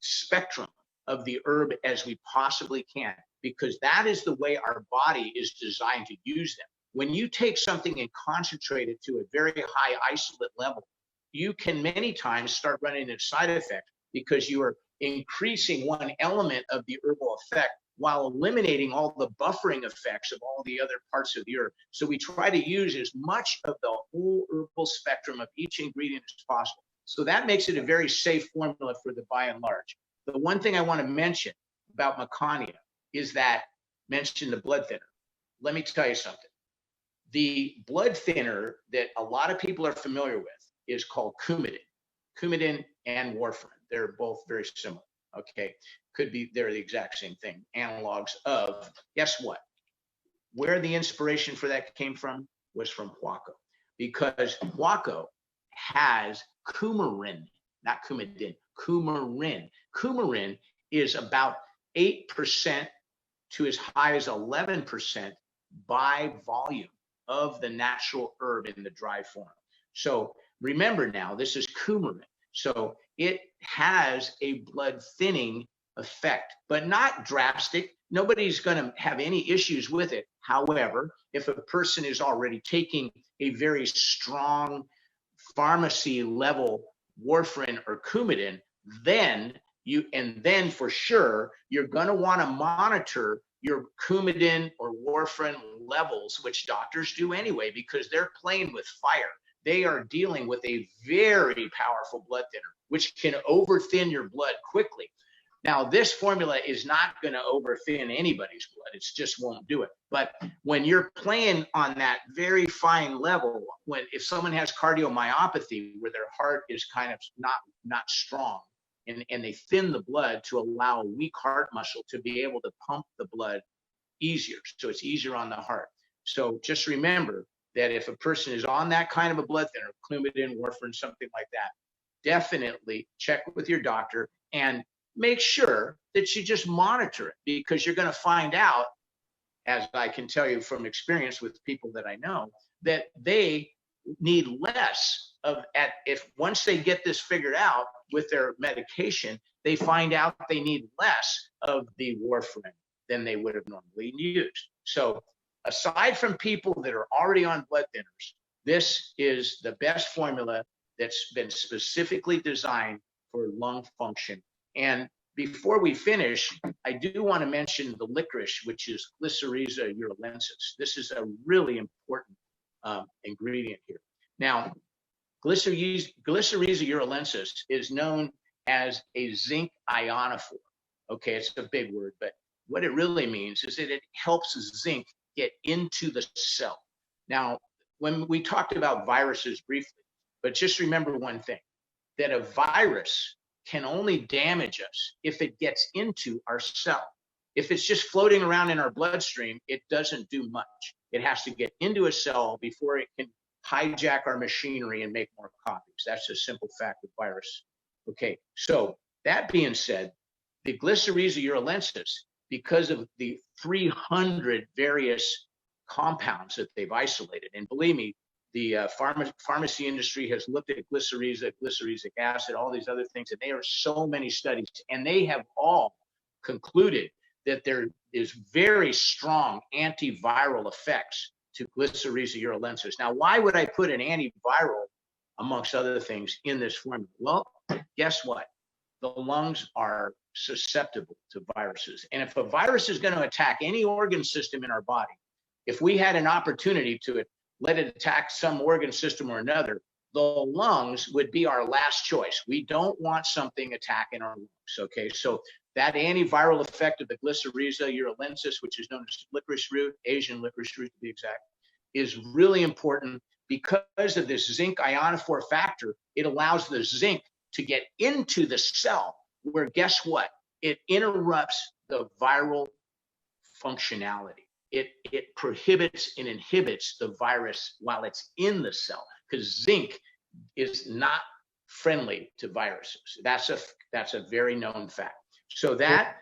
spectrum of the herb as we possibly can, because that is the way our body is designed to use them. When you take something and concentrate it to a very high isolate level, you can many times start running into side effects because you are increasing one element of the herbal effect while eliminating all the buffering effects of all the other parts of the herb. So we try to use as much of the whole herbal spectrum of each ingredient as possible. So that makes it a very safe formula for the by and large. The one thing I want to mention about Macania is that, mention the blood thinner. Let me tell you something. The blood thinner that a lot of people are familiar with is called Coumadin. Coumadin and warfarin, they're both very similar, okay? Could be, they're the exact same thing, analogs of, guess what? Where the inspiration for that came from was from Huaco, because Huaco has coumarin, not Coumadin, coumarin. Coumarin is about 8% to as high as 11% by volume of the natural herb in the dry form. So remember now, this is coumarin. So it has a blood thinning effect, but not drastic. Nobody's going to have any issues with it. However, if a person is already taking a very strong pharmacy level warfarin or Coumadin, then for sure, you're going to want to monitor your Coumadin or warfarin levels, which doctors do anyway, because they're playing with fire. They are dealing with a very powerful blood thinner, which can overthin your blood quickly. Now, this formula is not going to overthin anybody's blood. It just won't do it. But when you're playing on that very fine level, if someone has cardiomyopathy where their heart is kind of not strong, and they thin the blood to allow a weak heart muscle to be able to pump the blood easier, so it's easier on the heart. So just remember that if a person is on that kind of a blood thinner, Coumadin, warfarin, something like that, definitely check with your doctor and make sure that you just monitor it, because you're going to find out, as I can tell you from experience with people that I know, that they need less of, if once they get this figured out with their medication, they find out they need less of the warfarin than they would have normally used. So aside from people that are already on blood thinners, this is the best formula that's been specifically designed for lung function. And before we finish, I do want to mention the licorice, which is Glycyrrhiza urulensis. This is a really important ingredient here. Now, Glycyrrhiza urulensis is known as a zinc ionophore. Okay, it's a big word, but what it really means is that it helps zinc get into the cell. Now, when we talked about viruses briefly, but just remember one thing, that a virus can only damage us if it gets into our cell. If it's just floating around in our bloodstream, it doesn't do much. It has to get into a cell before it can hijack our machinery and make more copies. That's a simple fact with virus. Okay, so that being said, the Glycyrrhiza urulensis, because of the 300 various compounds that they've isolated, and believe me, the pharmacy industry has looked at glycyrrhizic acid, all these other things, and there are so many studies, and they have all concluded that there is very strong antiviral effects to Glycyrrhiza urulensis. Now, why would I put an antiviral, amongst other things, in this formula? Well, guess what? The lungs are susceptible to viruses. And if a virus is going to attack any organ system in our body, if we had an opportunity to let it attack some organ system or another, the lungs would be our last choice. We don't want something attacking our lungs, okay? So that antiviral effect of the Glycyrrhiza urulensis, which is known as licorice root, Asian licorice root to be exact, is really important because of this zinc ionophore factor. It allows the zinc to get into the cell where, guess what? It interrupts the viral functionality. It prohibits and inhibits the virus while it's in the cell, because zinc is not friendly to viruses. That's a very known fact. So that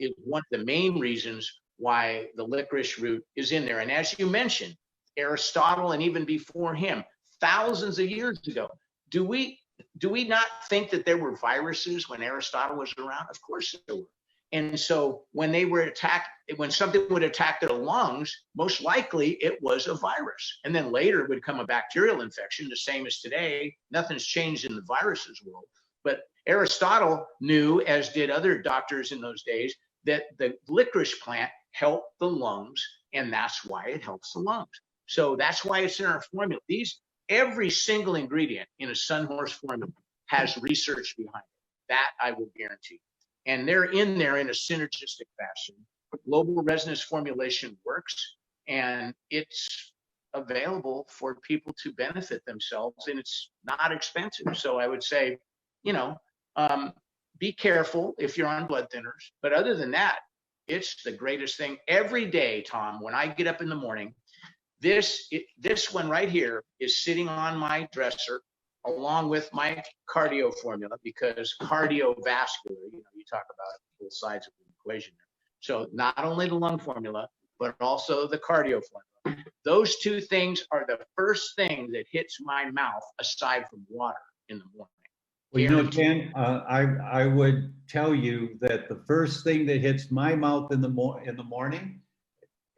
is one of the main reasons why the licorice root is in there. And as you mentioned, Aristotle, and even before him, thousands of years ago, do we not think that there were viruses when Aristotle was around? Of course there were. And so when they were attacked, when something would attack their lungs, most likely it was a virus. And then later it would come a bacterial infection, the same as today. Nothing's changed in the viruses world. But Aristotle knew, as did other doctors in those days, that the licorice plant helped the lungs, and that's why it helps the lungs. So that's why it's in our formula. Every single ingredient in a Sunhorse formula has research behind it. That I will guarantee. And they're in there in a synergistic fashion. Global resonance formulation works, and it's available for people to benefit themselves, and it's not expensive. So I would say, be careful if you're on blood thinners. But other than that, it's the greatest thing. Every day, Tom, when I get up in the morning, this one right here is sitting on my dresser along with my cardio formula, because cardiovascular, you talk about both sides of the equation there. So not only the lung formula, but also the cardio formula. Those two things are the first thing that hits my mouth aside from water in the morning. Well, Dan, I would tell you that the first thing that hits my mouth in the morning,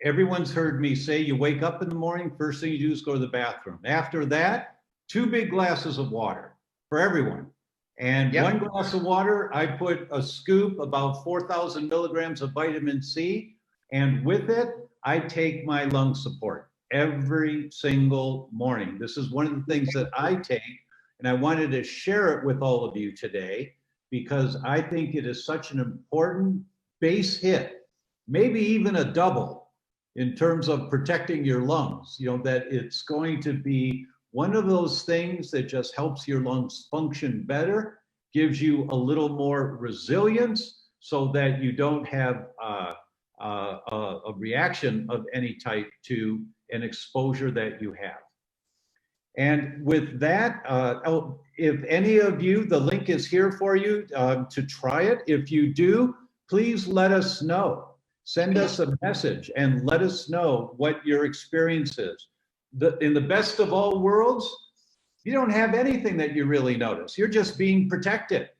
everyone's heard me say, you wake up in the morning, first thing you do is go to the bathroom. After that, 2 big glasses of water for everyone. And Yep. 1 glass of water, I put a scoop, about 4,000 milligrams of vitamin C. And with it, I take my lung support every single morning. This is one of the things that I take, and I wanted to share it with all of you today, because I think it is such an important base hit, maybe even a double in terms of protecting your lungs, that it's going to be one of those things that just helps your lungs function better, gives you a little more resilience so that you don't have a reaction of any type to an exposure that you have. And with that, if any of you, the link is here for you to try it. If you do, please let us know. Send us a message and let us know what your experience is. In the best of all worlds, you don't have anything that you really notice. You're just being protected,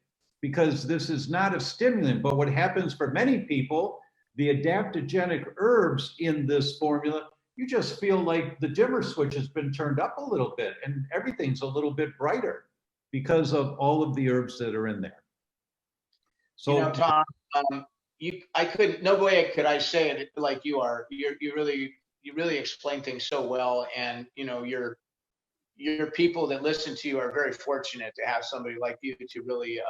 because this is not a stimulant. But what happens for many people, the adaptogenic herbs in this formula, you just feel like the dimmer switch has been turned up a little bit and everything's a little bit brighter because of all of the herbs that are in there. So, Tom, no way could I say it like you are. You really explain things so well, and your people that listen to you are very fortunate to have somebody like you to really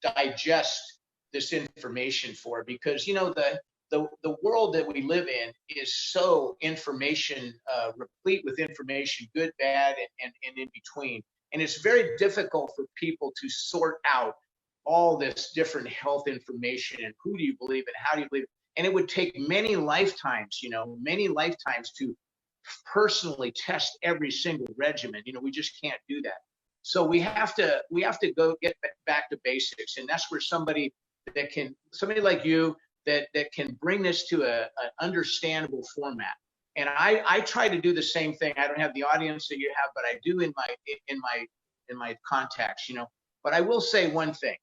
digest this information for, because the world that we live in is so replete with information, good, bad, and in between, and it's very difficult for people to sort out all this different health information and who do you believe and how do you believe. And it would take many lifetimes to personally test every single regimen. We just can't do that. So we have to go get back to basics, and that's where somebody like you that can bring this to an understandable format. And I try to do the same thing. I don't have the audience that you have, but I do in my contacts. But I will say one thing,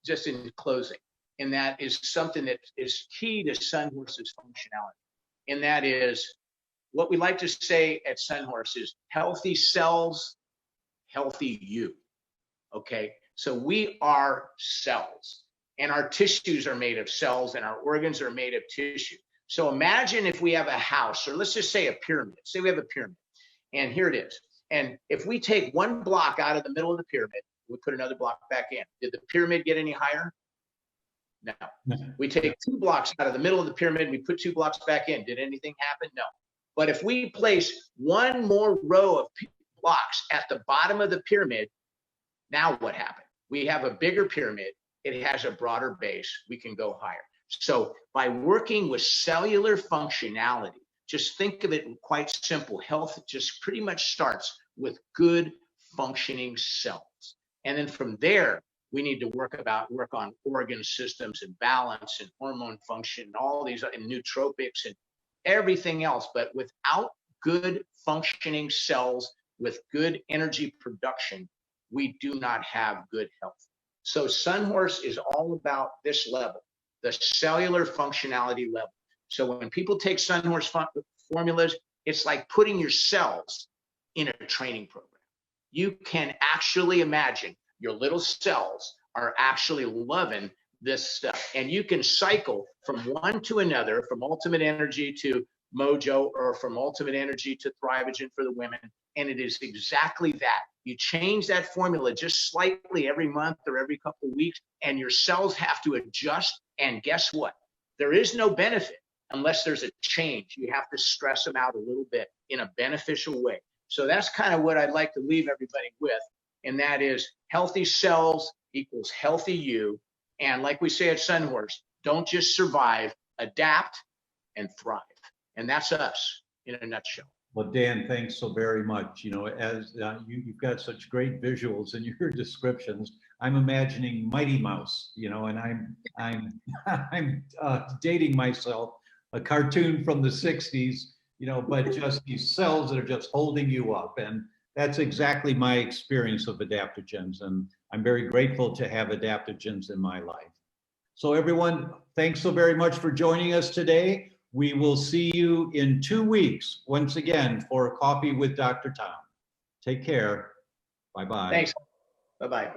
just in closing, and that is something that is key to Sunhorse's functionality. And that is what we like to say at Sunhorse is healthy cells, healthy you. Okay, so we are cells, and our tissues are made of cells, and our organs are made of tissue. So imagine if we have a house, or let's just say a pyramid. Say we have a pyramid, and here it is. And if we take 1 block out of the middle of the pyramid, we put another block back in. Did the pyramid get any higher? No. We take 2 blocks out of the middle of the pyramid, we put 2 blocks back in. Did anything happen? No. But if we place 1 more row of blocks at the bottom of the pyramid, now what happened? We have a bigger pyramid. It has a broader base. We can go higher. So by working with cellular functionality, just think of it quite simple. Health just pretty much starts with good functioning cells. And then from there, we need to work on organ systems and balance and hormone function and all these and nootropics and everything else. But without good functioning cells with good energy production, we do not have good health. So Sunhorse is all about this level, the cellular functionality level. So when people take Sunhorse formulas, it's like putting your cells in a training program. You can actually imagine your little cells are actually loving this stuff. And you can cycle from one to another, from Ultimate Energy to Mojo, or from Ultimate Energy to Thrivogen for the women. And it is exactly that. You change that formula just slightly every month or every couple of weeks, and your cells have to adjust. And guess what? There is no benefit unless there's a change. You have to stress them out a little bit in a beneficial way. So that's kind of what I'd like to leave everybody with. And that is healthy cells equals healthy you. And like we say at Sunhorse, don't just survive, adapt and thrive. And that's us in a nutshell. Well, Dan, thanks so very much. You know, as you've got such great visuals in your descriptions, I'm imagining Mighty Mouse, you know, and I'm dating myself, a cartoon from the 60s, you know, but just these cells that are just holding you up. And that's exactly my experience of adaptogens. And I'm very grateful to have adaptogens in my life. So everyone, thanks so very much for joining us today. We will see you in 2 weeks, once again, for Coffee with Dr. Tom. Take care. Bye-bye. Thanks. Bye-bye.